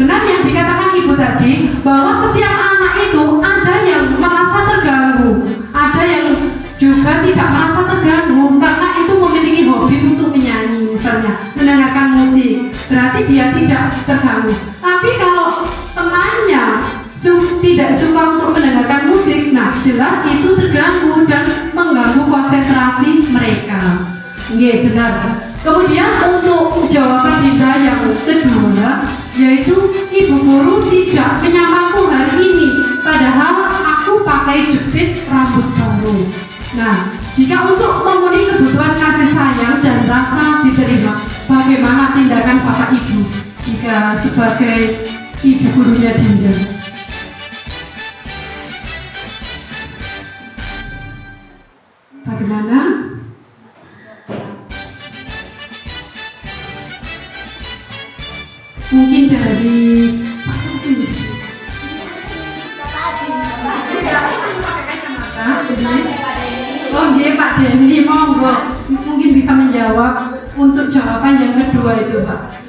Benar yang dikatakan Ibu tadi, bahwa setiap anak itu ada yang merasa terganggu, ada yang juga tidak merasa terganggu karena itu memiliki hobi untuk menyanyi, misalnya mendengarkan musik, berarti dia tidak terganggu. Tapi kalau temannya tidak suka untuk mendengarkan musik, nah jelas itu terganggu dan mengganggu konsentrasi mereka. Nggih, benar. Kemudian untuk jawaban Dinda yang kedua, yaitu ibu guru tidak menyamaku hari ini, padahal aku pakai jepit rambut baru. Nah, jika untuk memenuhi kebutuhan kasih sayang dan rasa diterima, bagaimana tindakan Bapak Ibu jika sebagai ibu gurunya Dinda? Bagaimana? Mungkin dari Pak Susi. Oh iya Pak Denny, monggo mungkin bisa menjawab untuk jawaban yang kedua itu Pak.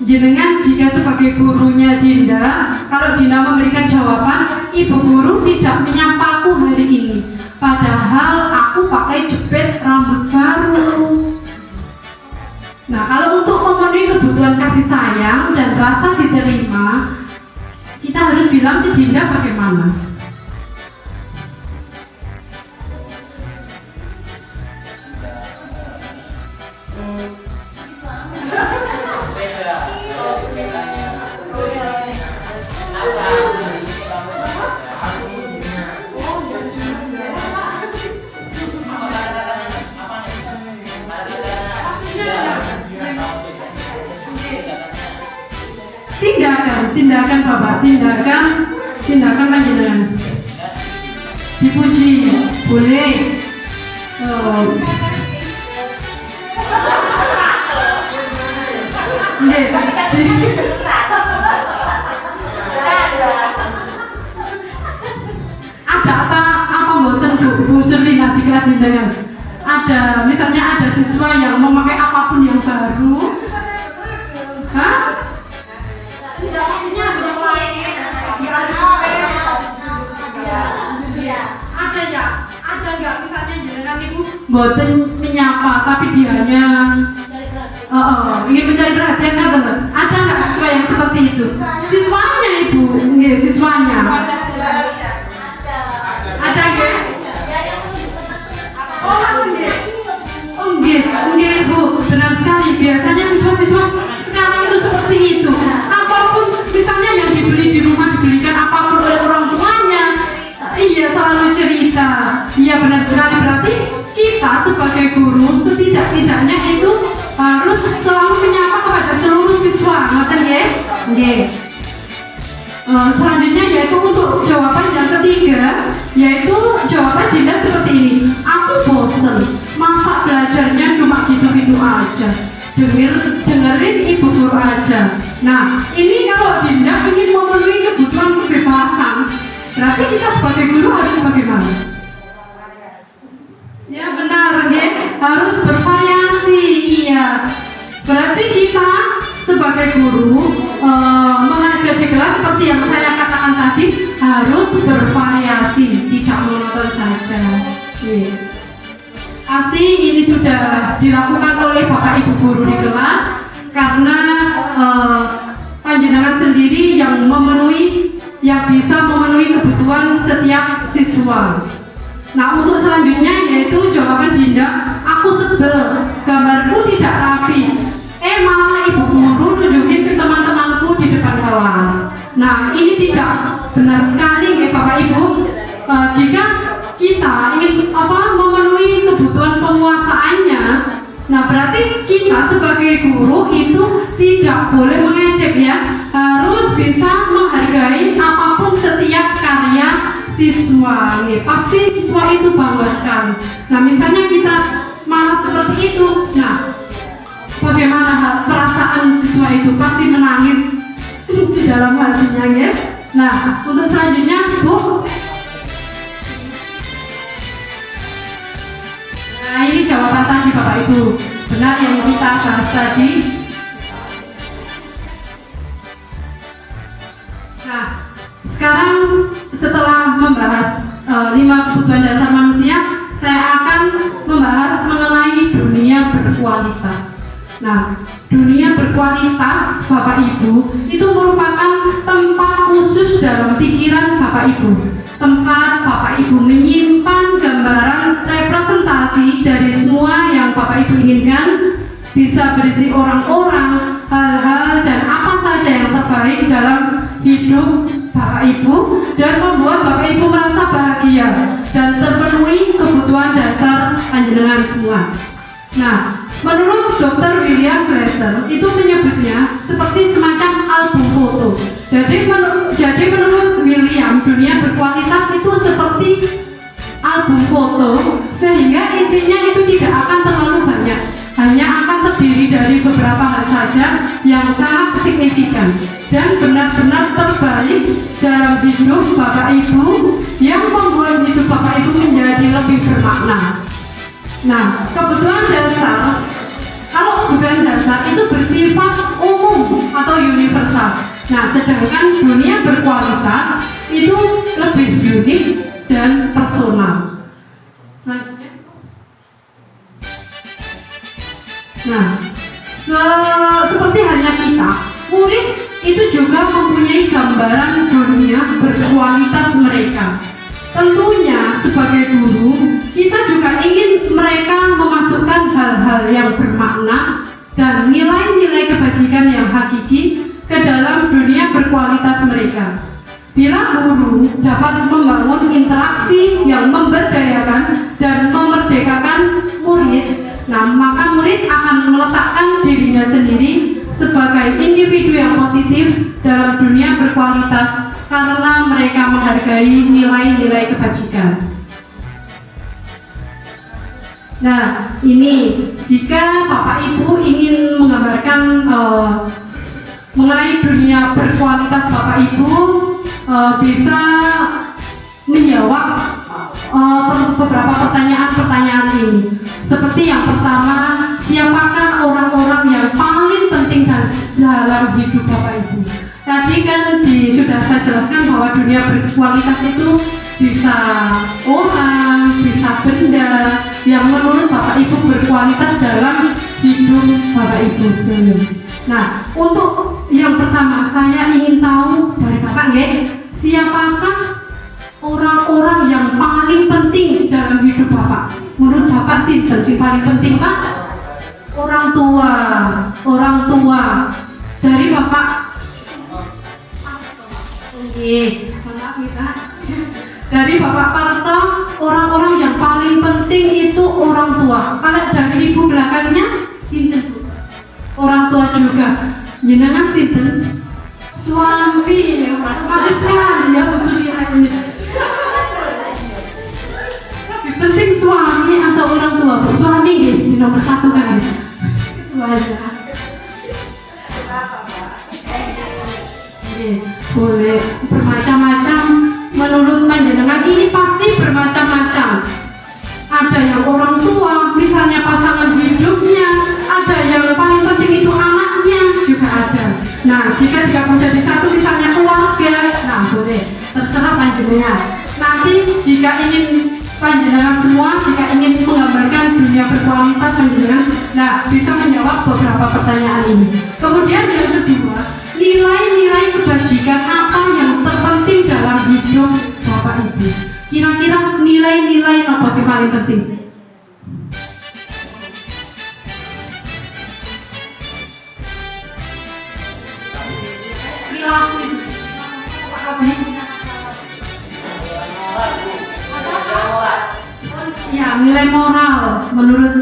Jenengan jika sebagai gurunya Dinda, kalau Dinda memberikan jawaban, ibu guru tidak menyapaku hari ini, padahal aku pakai jepit rambut baru. Nah, kalau untuk memenuhi kebutuhan kasih sayang dan rasa diterima, kita harus bilang ke Dinda bagaimana? Tindakan Bapak, tindakan tindakan panjenengan? Dipuji, boleh. Nggih. Ada apa mboten Bu Surlina di kelas jenengan? Ada, misalnya ada siswa yang memakai apapun yang baru. Hah? Tidak, maksudnya belum lain. Ada ya? Ada nggak misalnya jenengan ibu mboten menyapa tapi dianya ingin mencari perhatian kan teman? Ada nggak siswa yang seperti itu? Siswanya ibu, nggih siswanya. Ada nggih? Oh nggih. Oh nggih ibu, benar sekali. Biasanya siswa-siswa sekarang itu seperti itu. Apapun misalnya yang dibeli di rumah dibelikan apapun oleh orang tuanya, iya selalu cerita. Iya benar sekali, berarti kita sebagai guru setidak-tidaknya itu harus selalu menyapa kepada seluruh siswa. Ngoten nggih? Nggih. Selanjutnya yaitu untuk jawaban yang ketiga, yaitu jawaban Dinda seperti ini. Aku bosen, masa belajarnya cuma gitu-gitu aja. Dengerin ibu guru aja. Nah, ini kalau Dinda ingin memenuhi kebutuhan kebebasan, berarti kita sebagai guru harus bagaimana? Ya benar, ya. Harus bervariasi, iya. Berarti kita sebagai guru mengajar di kelas seperti yang saya katakan tadi harus bervariasi, tidak monoton saja. Ya. Pasti ini sudah dilakukan oleh Bapak Ibu guru di kelas karena panjenengan sendiri yang bisa memenuhi kebutuhan setiap siswa. Nah, untuk selanjutnya yaitu jawaban Dinda, aku sebel, gambarku tidak rapi. Malah ibu guru nunjukin ke teman-temanku di depan kelas. Nah, ini tidak benar sekali ya Bapak Ibu. Jika kita ingin memenuhi kebutuhan penguasaannya, nah berarti kita sebagai guru itu tidak boleh mengejek ya, harus bisa menghargai apapun setiap karya siswa. Pasti siswa itu bangga sekali. Nah misalnya kita malah seperti itu, nah bagaimana perasaan siswa itu? Pasti menangis di dalam hatinya ya. Nah untuk selanjutnya Bu. Nah ini jawaban tadi Bapak Ibu, benar yang kita bahas tadi. Nah sekarang setelah membahas 5 kebutuhan dasar manusia, saya akan membahas mengenai dunia berkualitas. Nah, dunia berkualitas Bapak Ibu itu merupakan tempat khusus dalam pikiran Bapak Ibu. Tempat Bapak Ibu menyimpan gambaran representasi dari semua yang Bapak Ibu inginkan, bisa berisi orang-orang, hal-hal dan apa saja yang terbaik dalam hidup Bapak Ibu dan membuat Bapak Ibu merasa bahagia dan terpenuhi kebutuhan dasar panjenengan semua. Nah, menurut Dr. William Glasser itu menyebutnya seperti semacam album foto. Jadi menurut William, dunia berkualitas itu seperti album foto, sehingga isinya itu tidak akan terlalu banyak, hanya akan terdiri dari beberapa hal saja yang sangat signifikan dan benar-benar terbaik dalam hidup Bapak Ibu yang membuat hidup Bapak Ibu menjadi lebih bermakna. Nah, kebutuhan dasar, kalau kebutuhan dasar itu bersifat umum atau universal. Nah, sedangkan dunia berkualitas itu lebih unik dan personal. Selanjutnya. Nah, seperti halnya kita, murid itu juga mempunyai gambaran dunia berkualitas mereka. Tentunya sebagai guru, kita juga ingin mereka memasukkan hal-hal yang bermakna dan nilai-nilai kebajikan yang hakiki ke dalam dunia berkualitas mereka. Bila guru dapat membangun interaksi yang memberdayakan dan memerdekakan murid, nah maka murid akan meletakkan dirinya sendiri sebagai individu yang positif dalam dunia berkualitas karena mereka menghargai nilai-nilai kebajikan. Nah, ini jika Bapak Ibu ingin menggambarkan mengenai dunia berkualitas Bapak Ibu, bisa menjawab beberapa pertanyaan-pertanyaan ini. Seperti yang pertama, siapakah orang-orang yang paling penting dalam hidup Bapak Ibu? Tadi kan sudah saya jelaskan bahwa dunia berkualitas itu bisa orang, bisa benda yang menurut Bapak Ibu berkualitas dalam hidup Bapak Ibu sekalian. Nah, untuk yang pertama saya ingin tahu dari Bapak siapakah orang-orang yang paling penting dalam hidup Bapak? Menurut Bapak sinten sing paling penting, Pak? Orang tua. Dari Bapak. Dari Bapak Parto, orang-orang yang paling penting itu orang tua. Kalau dari Ibu belakangnya sinten, Bu? Orang tua juga. Jenengan sinten? Suami. Bagus sekali ya Bu Suliana ini. Lebih penting suami atau orang tua, Bu? Suami di nomor 1 kan? Wajah. Boleh bermacam-macam. Menurut panjenengan ini pasti bermacam-macam. Ada yang orang tua, misalnya pasangan hidupnya. Ada yang paling penting itu anaknya, juga ada. Nah, jika digabung jadi satu misalnya keluarga, nah boleh, terserah panjenengan. Nanti jika ingin panjenengan semua, jika ingin menggambarkan dunia berkualitas panjenengan, nah bisa menjawab beberapa pertanyaan ini. Kemudian yang kedua, nilai-nilai kebajikan apa yang terpenting dalam hidup Bapak Ibu? Kira-kira nilai-nilai apa sih paling penting? Perilaku itu. Ya, nilai moral menurut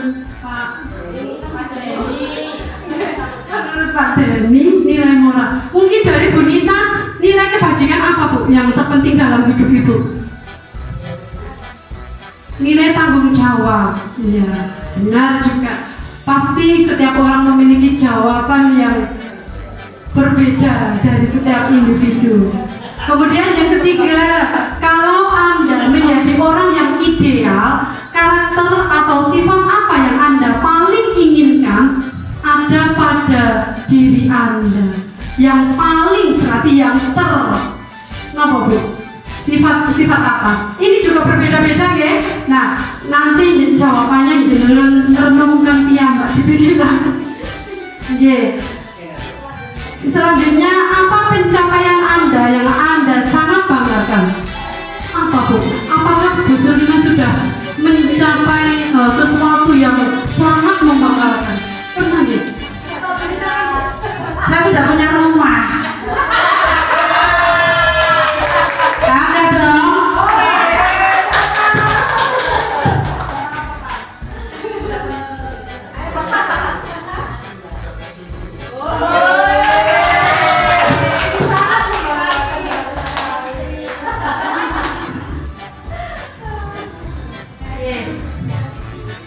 Pak Denny, nilai moral. Mungkin dari Bu Nita, nilai kebajikan apa Bu yang terpenting dalam hidup Ibu? Nilai tanggung jawab. Iya, benar juga. Pasti setiap orang memiliki jawaban yang berbeda dari setiap individu. Kemudian yang ketiga, kalau Anda menjadi orang yang ideal, karakter atau sifat apa yang Anda paling inginkan ada pada diri Anda? Yang paling berarti yang kenapa Bu? Sifat apa? Ini juga berbeda-beda ya. Nah, nanti jawabannya jangan renungkan piyambak di pikiran. Selanjutnya, apa pencapaian Anda yang Anda sangat banggakan? Apa Bu? Apakah Bu Surina sudah mencapai sesuatu yang sangat membanggakan? Pernah ya? Saya sudah punya rumah. Bangga dong.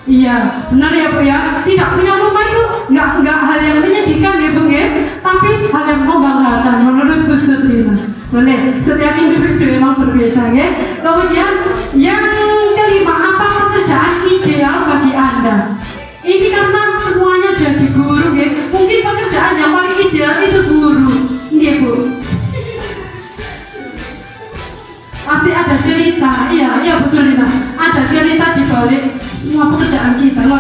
Iya, benar ya Bu ya. Tidak punya rumah itu nggak hal yang menyedihkan ya Bu ya, tapi hal yang membanggakan menurut Bu Surina. Boleh, setiap individu memang berbeda ya. Kemudian yang kelima, apa pekerjaan ideal bagi Anda? Ini karena semuanya jadi guru ya. Mungkin pekerjaan yang paling ideal itu guru, iya Bu. Pasti ada cerita, iya Bu Surina. Ada cerita di balik semua pekerjaan kita, loh.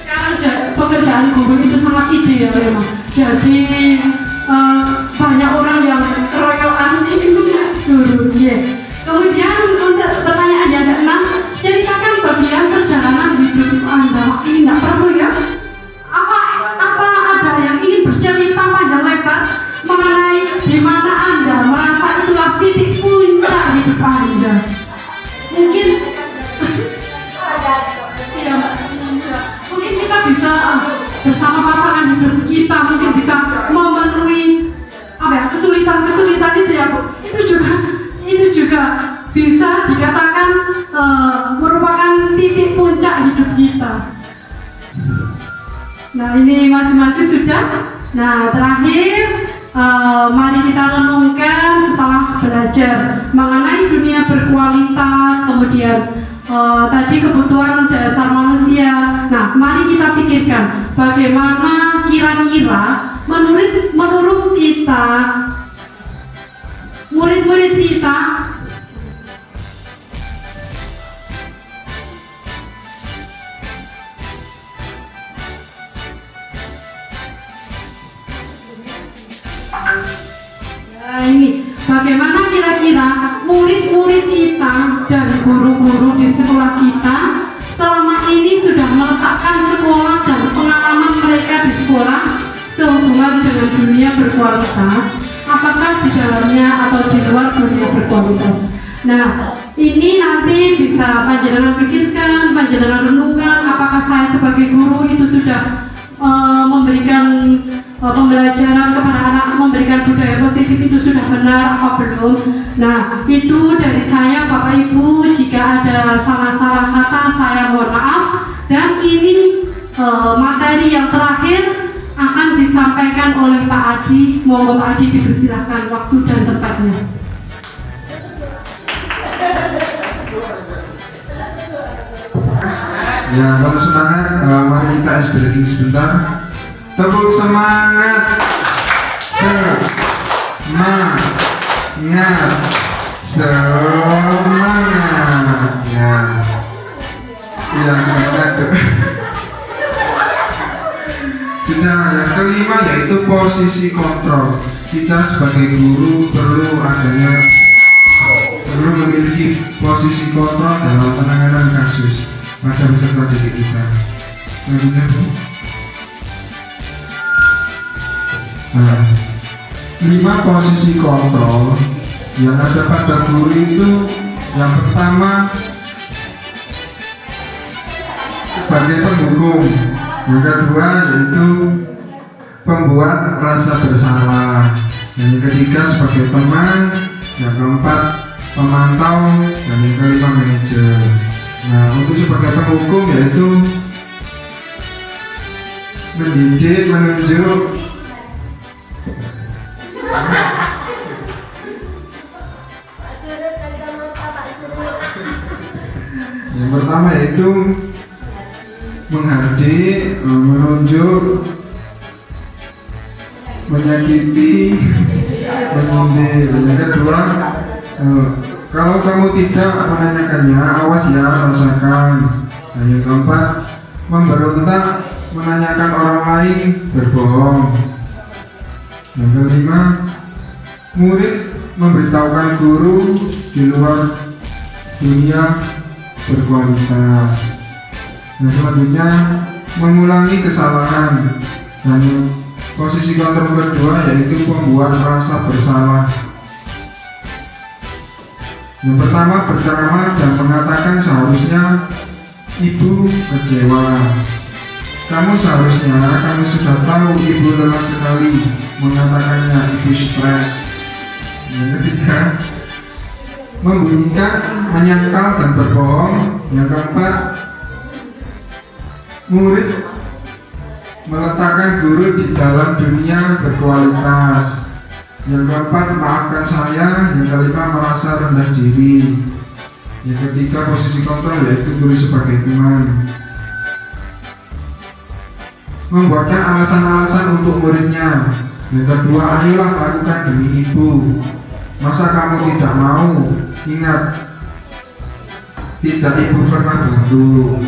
Sekarang pekerjaan guru itu sangat ideal memang. Jadi banyak orang yang keroyokan ini guru, ya. Kemudian untuk pertanyaan yang ke-6, ceritakan bagian perjalanan hidup Anda. Ini tidak perlu ya. Apa ada yang ingin bercerita panjang lebar mengenai di mana Anda merasa itulah titik puncak hidup Anda? Mungkin ya, kesulitan itu ya Bu, itu juga bisa dikatakan merupakan titik puncak hidup kita. Nah ini masing-masing sudah. Nah terakhir mari kita renungkan setelah belajar mengenai dunia berkualitas, kemudian tadi kebutuhan dasar manusia. Nah mari kita pikirkan bagaimana kira-kira menurut kita, murid-murid kita ini bagaimana kira-kira murid-murid kita dan guru-guru di sekolah kita selama ini sudah meletakkan sekolah dan pengalaman mereka di sekolah sehubungan dengan dunia berkualitas, apakah di dalamnya atau di luar dunia berkualitas. Nah ini nanti bisa panjenengan pikirkan, panjenengan renungkan, apakah saya sebagai guru itu sudah memberikan pembelajaran kepada anak, memberikan budaya positif itu sudah benar apa belum. Nah itu dari saya Bapak Ibu, jika ada salah-salah kata saya mohon maaf. Dan ini materi yang terakhir akan disampaikan oleh Pak Adi. Monggo Pak Adi dipersilahkan waktu dan tempatnya. Ya, kalau semangat, mari kita ice breaking sebentar. Tepuk semangat, semangat, semangat. Ya, semangat. Sudah, yang kelima yaitu posisi kontrol. Kita sebagai guru perlu memiliki posisi kontrol dalam penanganan kasus pada peserta didik kita. Selanjutnya Bu. Nah, 5 posisi kontrol yang ada pada guru itu, yang pertama sebagai penghukum, yang kedua yaitu pembuat rasa bersalah, yang ketiga sebagai teman, yang keempat pemantau, dan yang kelima manajer. Nah, untuk sebagai penghukum yaitu mendidik, menunjuk. Pak Surut, kacamata Pak Surut. Yang pertama yaitu menghardik, menunjuk, menyakiti, menyindir. Yang kedua, kalau kamu tidak menanyakannya, awas ya, rasakan. Nah, yang keempat, memberontak, menanyakan orang lain, berbohong. Yang kelima, murid memberitahukan guru di luar dunia berkualitas. Nah, selanjutnya mengulangi kesalahan. Dan posisi kontrol kedua yaitu pembuat rasa bersalah. Yang pertama, berceramah dan mengatakan seharusnya ibu kecewa. Kamu sudah tahu ibu lelah sekali, mengatakannya ibu stres. Yang ketiga, membunyikan, menyangkal dan berbohong. Yang keempat, murid meletakkan guru di dalam dunia berkualitas. Yang keempat, maafkan saya. Yang kelima, merasa rendah diri. Yang ketiga, posisi kontrol yaitu guru sebagai teman. Membuatkan alasan-alasan untuk muridnya. Yang kedua, ayolah lakukan demi ibu. Masa kamu tidak mau? Ingat, tidak ibu pernah bantu.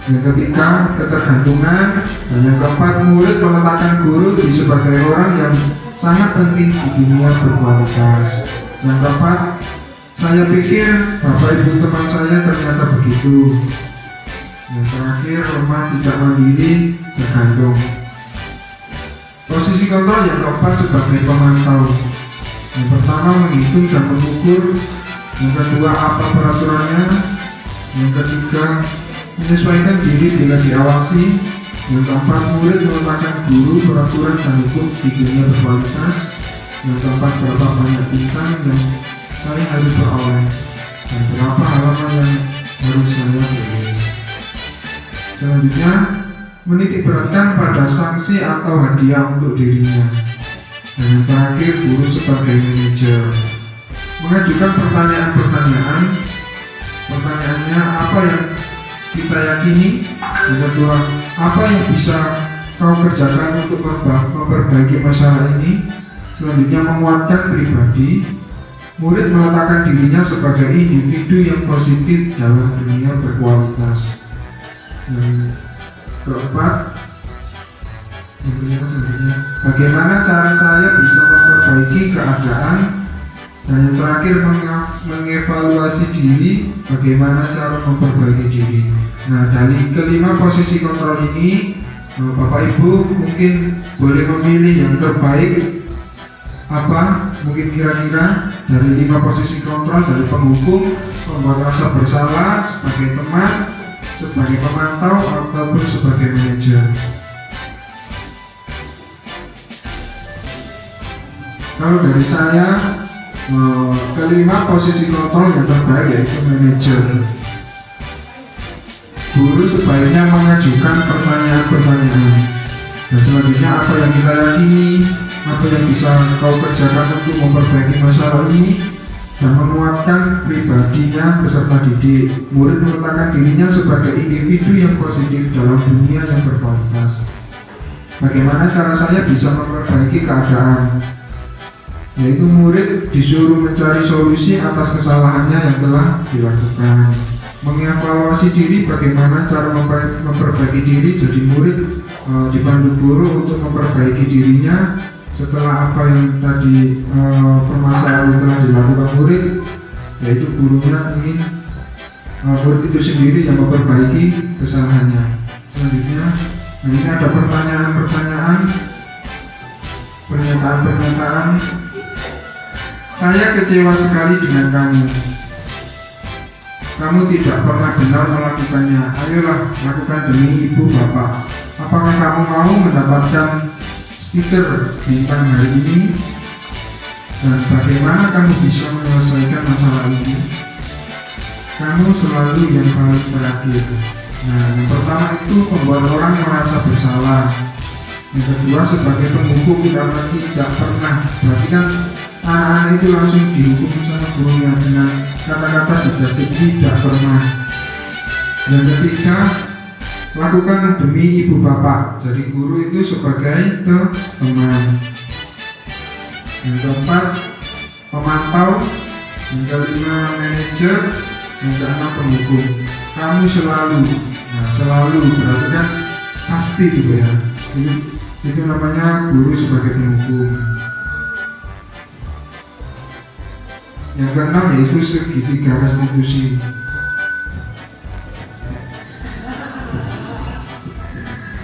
Yang ketiga, ketergantungan. Dan yang keempat, murid meletakkan guru sebagai orang yang sangat penting di dunia berkualitas. Yang keempat, saya pikir bapak ibu teman saya ternyata begitu. Yang terakhir, lemah, tidak mandiri, tergantung. Posisi kontrol yang keempat sebagai pemantau. Yang pertama, menghitung dan mengukur. Yang kedua, apa peraturannya. Yang ketiga, menyesuaikan diri bila diawasi. Yang keempat, murid meletakkan guru, peraturan dan hukum di dunia berkualitas. Yang keempat, berapa banyak bintang yang saya harus peroleh dan berapa halaman yang harus saya tulis. Selanjutnya, menitik beratkan pada sanksi atau hadiah untuk dirinya. Dan yang terakhir, guru sebagai manajer mengajukan pertanyaan-pertanyaan. Pertanyaannya, apa yang kita yakini? Yang kedua, apa yang bisa kau kerjakan untuk memperbaiki masalah ini? Selanjutnya, menguatkan pribadi. Murid meletakkan dirinya sebagai individu yang positif dalam dunia berkualitas. Yang keempat, yang kelima selanjutnya, bagaimana cara saya bisa memperbaiki keadaan? Dan yang terakhir, mengevaluasi diri, bagaimana cara memperbaiki diri. Nah, dari kelima posisi kontrol ini, Bapak Ibu mungkin boleh memilih yang terbaik apa. Mungkin kira-kira dari 5 posisi kontrol, dari penghukum, pembuat rasa bersalah, sebagai teman, sebagai pemantau, ataupun sebagai manajer. Kalau dari saya, kelima posisi kontrol yang terbaik yaitu manajer. Guru sebaiknya mengajukan pertanyaan-pertanyaan. Dan selanjutnya, apa yang kita yakini, apa yang bisa kau kerjakan untuk memperbaiki masalah ini, dan menguatkan pribadinya beserta didik. Murid meletakkan dirinya sebagai individu yang positif dalam dunia yang berkualitas. Bagaimana cara saya bisa memperbaiki keadaan? Yaitu murid disuruh mencari solusi atas kesalahannya yang telah dilakukan. Mengevaluasi diri, bagaimana cara memperbaiki diri. Jadi murid dipandu guru untuk memperbaiki dirinya setelah apa yang tadi permasalahan yang telah dilakukan murid, yaitu gurunya ingin murid itu sendiri yang memperbaiki kesalahannya. Selanjutnya, ini ada pertanyaan-pertanyaan, pernyataan-pernyataan. Saya kecewa sekali dengan kamu. Kamu tidak pernah benar melakukannya. Ayolah, lakukan demi ibu bapak. Apakah kamu mau mendapatkan stiker bintang hari ini? Dan bagaimana kamu bisa menyelesaikan masalah ini? Kamu selalu yang paling terakhir. Nah, yang pertama itu membuat orang merasa bersalah. Yang kedua, sebagai penghukum karena tidak pernah. Berarti kan anak-anak itu langsung dihukum sama gurunya dengan kata-kata suggestif tidak pernah. Yang ketiga, lakukan demi ibu bapak. Jadi guru itu sebagai teman. Yang keempat, pemantau. Yang kelima, manajer. Yang keenam, penghukum. Kamu selalu. Nah, selalu berarti kan pasti gitu ya. Itu namanya guru sebagai penghukum. Yang keenam yaitu segitiga restitusi.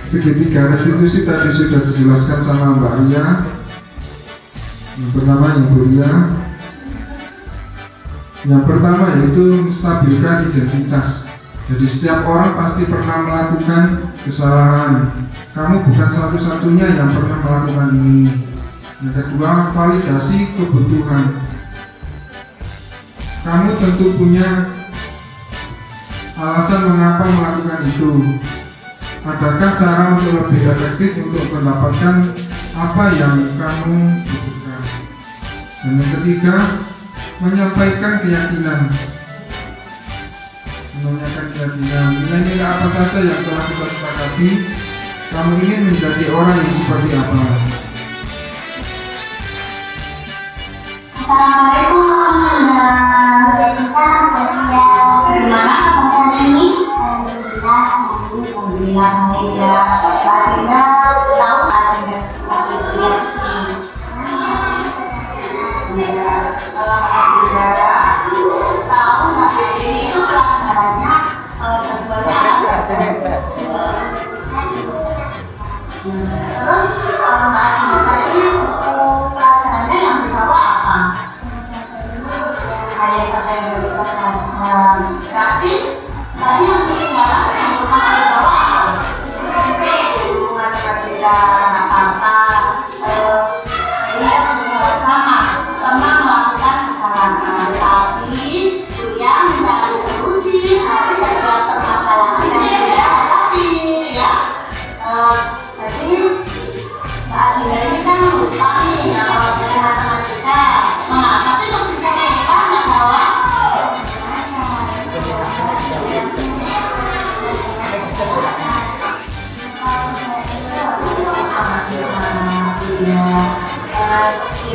Segitiga restitusi tadi sudah dijelaskan sama Mbak Ria. Yang pertama Ibu Ria. Yang pertama yaitu menstabilkan identitas. Jadi setiap orang pasti pernah melakukan kesalahan. Kamu bukan satu-satunya yang pernah melakukan ini. Yang kedua, validasi kebutuhan. Kamu tentu punya alasan mengapa melakukan itu. Adakah cara untuk lebih efektif untuk mendapatkan apa yang kamu butuhkan? Dan yang ketiga, menyampaikan keyakinan. Menanyakan keyakinan, nilai-nilai apa saja yang telah kita sepakati. Kamu ingin menjadi orang yang seperti apa? Assalamualaikum warahmatullahi wabarakatuh. Gimana kabarnya ini? Alhamdulillah baik ya. Baginda tahu ada selanjutnya sih. Alhamdulillah tahu hari ini itu pelajarannya jadwalnya apa saja. Terus Mbak Ina tadi pelajarannya yang dibawa apa?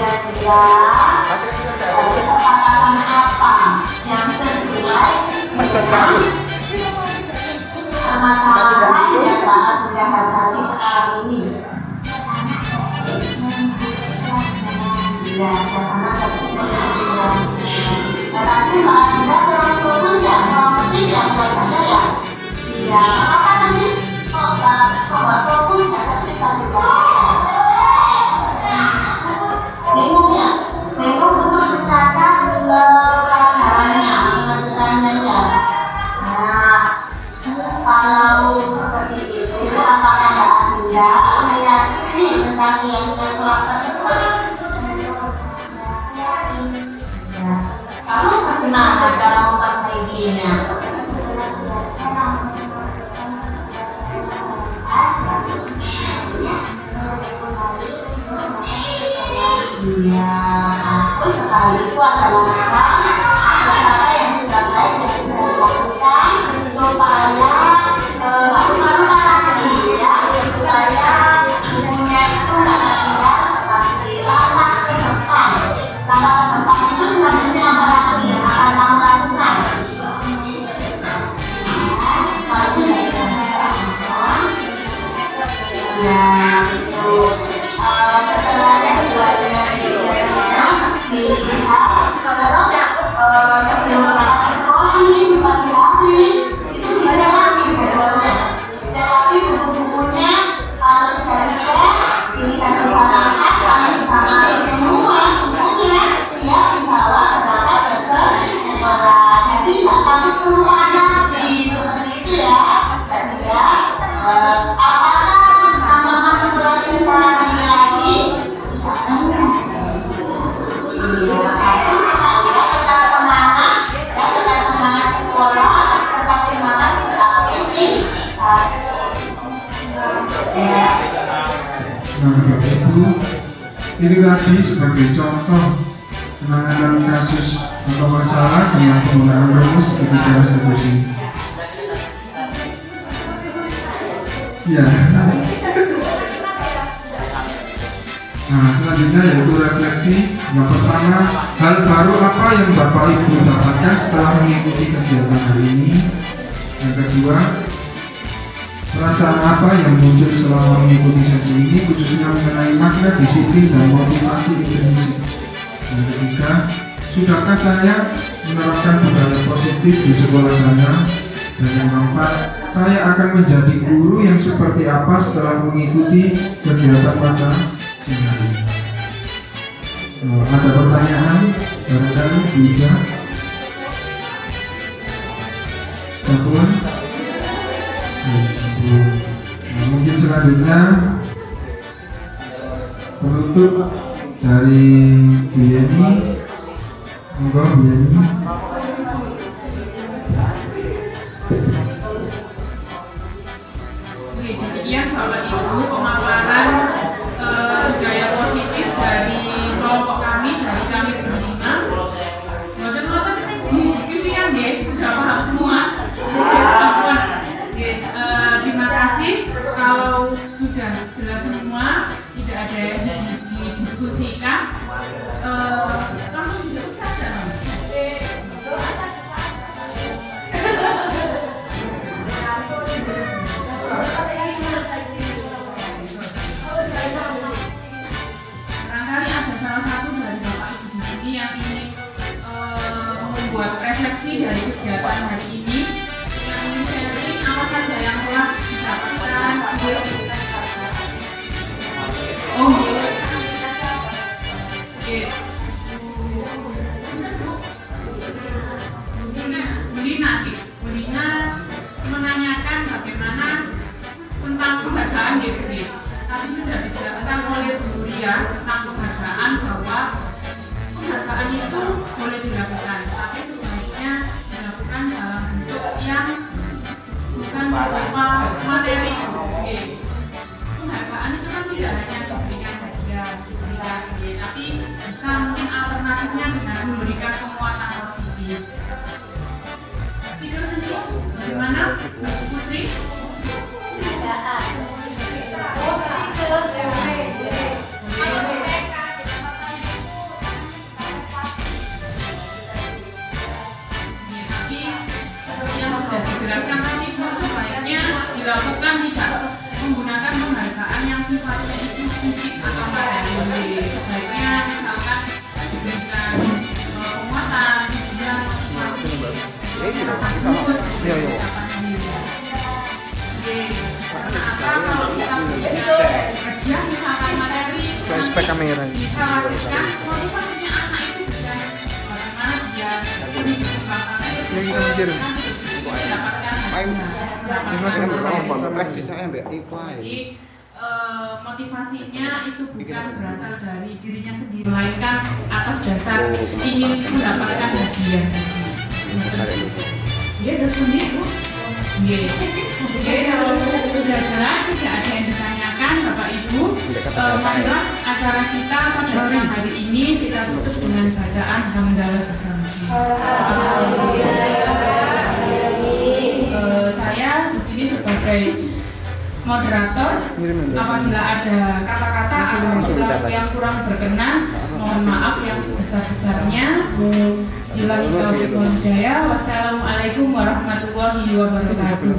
kira-kira kesepakatan apa yang sesuai dengan permasalahan yang Pak sudah hadapi sekarang ini? Ya, karena tetapi Mbak Anda kurang fokus ya, kurang penting ya buat saya ya. Iya, apa nanti kok Mbak fokus ya ke cerita-cerita? Bingung ya? Bingung untuk mencatat pelajarannya ya. Nah, kalau seperti itu, apakah Mbak Adinda meyakini tentang keyakinan kelas tersebut? Ya, kamu bagaimana cara memperbaikinya? Iya, aku sekali itu adalah cara yang sudah baik dan bisa dilakukan supaya malu-malu lagi ya, supaya dunia itu nggak tertinggal tapi lama ke depan. Lama ke depan itu selanjutnya apa lagi yang akan kamu lakukan? Kalau sudah ya, betul. Setelah keduanya dilihat, kalau sebelum berangkat sekolah nih di pagi hari itu bisa lagi jadwalnya, bisa lagi buku-bukunya harus sudah dicek, dilihat di berangkat kalau sudah masuk semua bukunya siap dibawa berangkat ke sekolah. Jadi nggak takut keluar lagi seperti itu ya. Dan ya, apakah kamu berarti sehari lagi? Bagus sekali ya, tetap semangat ya, tetap semangat sekolah, tetap semangat beraktivitas ya. Nah, Bapak Ibu, ini tadi sebagai contoh penanganan kasus atau masalah dengan penggunaan rumus ketika restitusi. Ya. Nah, selanjutnya yaitu refleksi. Yang pertama, hal baru apa yang Bapak Ibu dapatkan setelah mengikuti kegiatan hari ini? Yang kedua, perasaan apa yang muncul selama mengikuti sesi ini, khususnya mengenai makna, disiplin, dan motivasi intrinsik? Yang ketiga, sudahkah saya menerapkan budaya positif di sekolah saya? Dan yang keempat, saya akan menjadi guru yang seperti apa setelah mengikuti kegiatan pada siang hari. Ada pertanyaan? Barangkali juga satuan? Nah, mungkin selanjutnya penutup dari Bu Yeni. Monggo Bu Yeni. Demikian Bapak Ibu pemaparan budaya positif dari kelompok kami, dari kami berlima. Mboten-mboten sing didiskusikan nggih, sudah paham semua. Terima kasih. Kalau sudah jelas semua, tidak ada yang didiskusikan, langsung ditutup saja. Barangkali ada salah satu dari Bapak Ibu di sini yang ingin membuat refleksi dari kegiatan hari ini, yang ingin sharing apa saja yang telah didapatkan. Oh, oke. Bu Lina menanyakan bagaimana tentang penghargaan DPD. Tadi sudah dijelaskan oleh Bu Ria tentang penghargaan, bahwa penghargaan itu boleh dilakukan, tapi sebaiknya dilakukan dalam bentuk yang bukan berupa materi. Penghargaan itu kan tidak hanya diberikan hadiah, tapi bisa mungkin alternatifnya dengan memberikan penguatan positif. Speaker sendiri, bagaimana Bu Putri? sudah dijelaskan tadi Bu, sebaiknya dilakukan tidak menggunakan penghargaan yang sifatnya itu fisik atau materi. Sebaiknya misalkan diberikan penguatan, ujian, motivasi, secara bagus, karena apa? Kalau kita berikan hadiah misalkan materi, Flashback kamera. dikhawatirkan motivasinya anak itu bukan bagaimana dia Yang bisa mikir. mendapatkan jadi motivasinya itu bukan berasal dari dirinya sendiri, melainkan atas dasar ingin mendapatkan hadiah. Ya, terus Bu. Oke, kalau sudah jelas tidak ada yang ditanyakan Bapak Ibu, marilah acara kita pada siang hari ini kita tutup dengan bacaan hamdalah bersama. Saya di sini sebagai moderator. Apabila ada kata-kata atau perilaku yang kurang berkenan, mohon maaf yang sebesar-besarnya. Billahi taufiq wal hidayah. Wassalamualaikum warahmatullahi wabarakatuh.